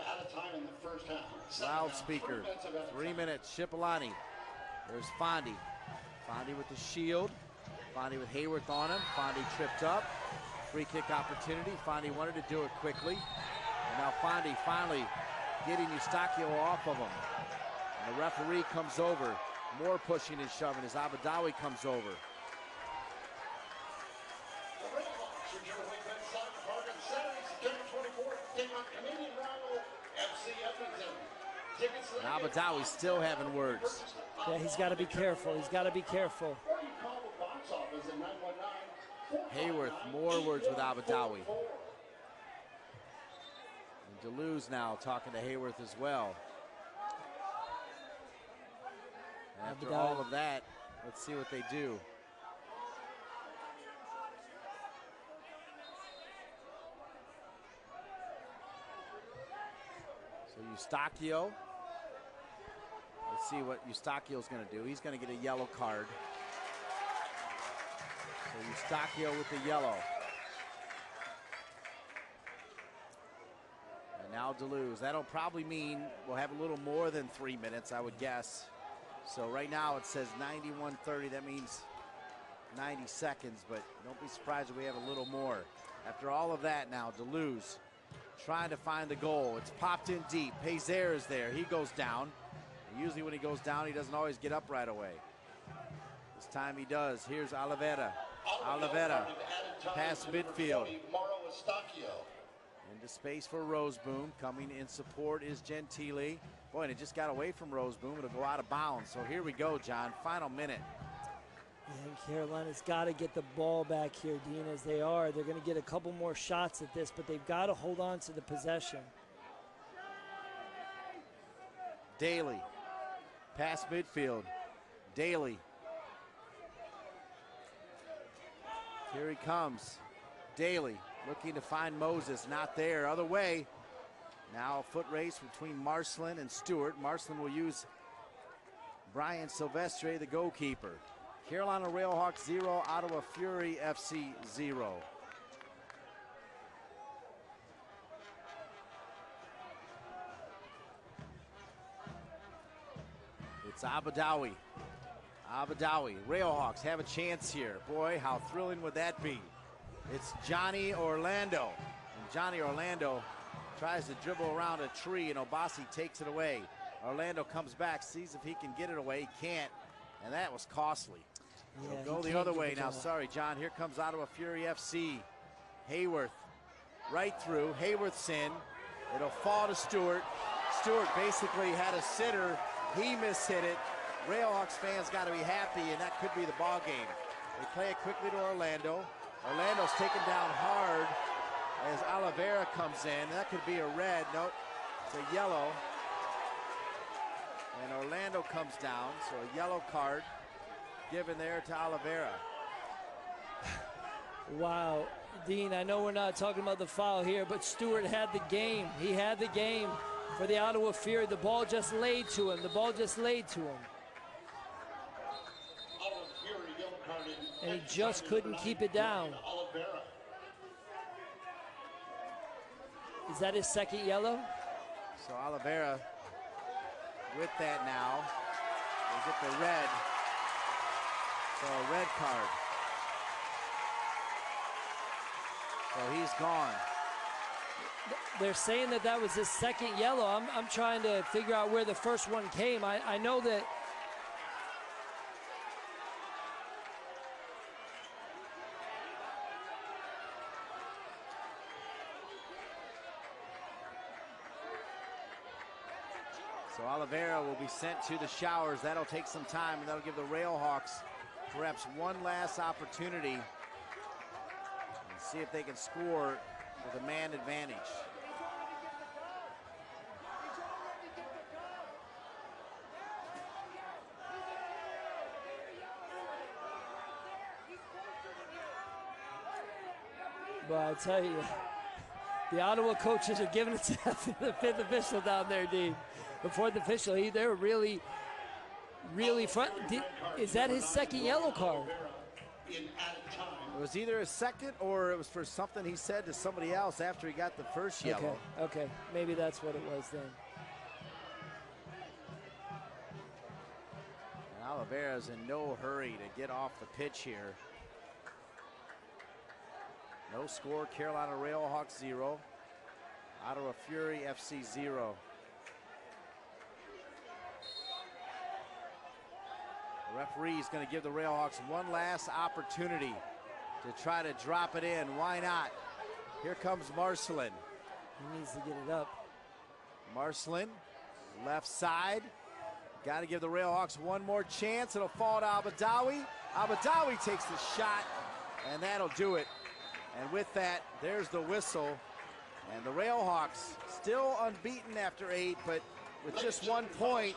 A: loudspeaker. 3 minutes. Cipollani. There's Fondy. Fondy with the shield. Fondy with Hayworth on him. Fondy tripped up. Free kick opportunity. Fondy wanted to do it quickly. And now Fondy finally getting Eustachio off of him. And the referee comes over. More pushing and shoving as Abadawi comes over. And Abadawi still having words.
B: Yeah, he's got to be careful. He's got to be careful.
A: Hayworth, more words with Abadawi. And Deleuze now talking to Hayworth as well. And after all of that, let's see what they do. So Eustachio. Let's see what Eustachio's going to do. He's going to get a yellow card. So Eustachio with the yellow. And now Deleuze. That'll probably mean we'll have a little more than 3 minutes, I would guess. So right now it says 91:30. That means 90 seconds, but don't be surprised if we have a little more. After all of that now, Deleuze trying to find the goal. It's popped in deep. Pazer is there. He goes down. Usually when he goes down, he doesn't always get up right away. This time he does. Here's Oliveira. Oliveira, past midfield. Into space for Roseboom. Coming in support is Gentile. Boy, and it just got away from Roseboom. It'll go out of bounds. So here we go, John. Final minute.
B: Yeah, and Carolina's got to get the ball back here, Dean, as they are. They're going to get a couple more shots at this, but they've got to hold on to the possession.
A: Daly. Past midfield. Daly. Here he comes. Daly looking to find Moses. Not there. Other way. Now a foot race between Marcelin and Stewart. Marcelin will use Brian Silvestre, the goalkeeper. Carolina Railhawks 0, Ottawa Fury FC 0. It's Abadawi. Abadawi. Railhawks have a chance here. Boy, how thrilling would that be? It's Johnny Orlando. And Johnny Orlando tries to dribble around a tree, and Obasi takes it away. Orlando comes back, sees if he can get it away. He can't, and that was costly.
B: Yeah,
A: Go the other way now. Sorry, John. Here comes Ottawa Fury FC. Hayworth right through. Hayworth's in. It'll fall to Stewart. Stewart basically had a sitter. He mishit it. Railhawks fans got to be happy, and that could be the ball game. They play it quickly to Orlando. Orlando's taken down hard as Oliveira comes in. That could be a red. Nope, it's a yellow. And Orlando comes down, so a yellow card given there to Oliveira.
B: Wow. Dean, I know we're not talking about the foul here, but Stewart had the game. He had the game for the Ottawa Fury. The ball just laid to him. The ball just laid to him. And he just couldn't keep it down. Is that his second yellow?
A: So Oliveira with that now. They get the red. So a red card. So he's gone.
B: They're saying that that was his second yellow. I'm trying to figure out where the first one came. I know that.
A: So Oliveira will be sent to the showers. That'll take some time, and that'll give the Railhawks perhaps one last opportunity and see if they can score with a man advantage.
B: But I tell you, the Ottawa coaches are giving it to the fifth official down there, Dean. The fourth official, they were really front. Is that his second yellow card?
A: It was either a second or it was for something he said to somebody else after he got the first yellow.
B: Okay, maybe that's what it was then.
A: And Oliveira's in no hurry to get off the pitch here. No score, Carolina Railhawks 0, Ottawa Fury FC 0. The referee is going to give the Railhawks one last opportunity to try to drop it in. Why not? Here comes Marcelin.
B: He needs to get it up.
A: Marcelin, left side. Got to give the Railhawks one more chance. It'll fall to Abadawi. Abadawi takes the shot, and that'll do it. And with that, there's the whistle. And the Railhawks still unbeaten after 8, but with just 1 point,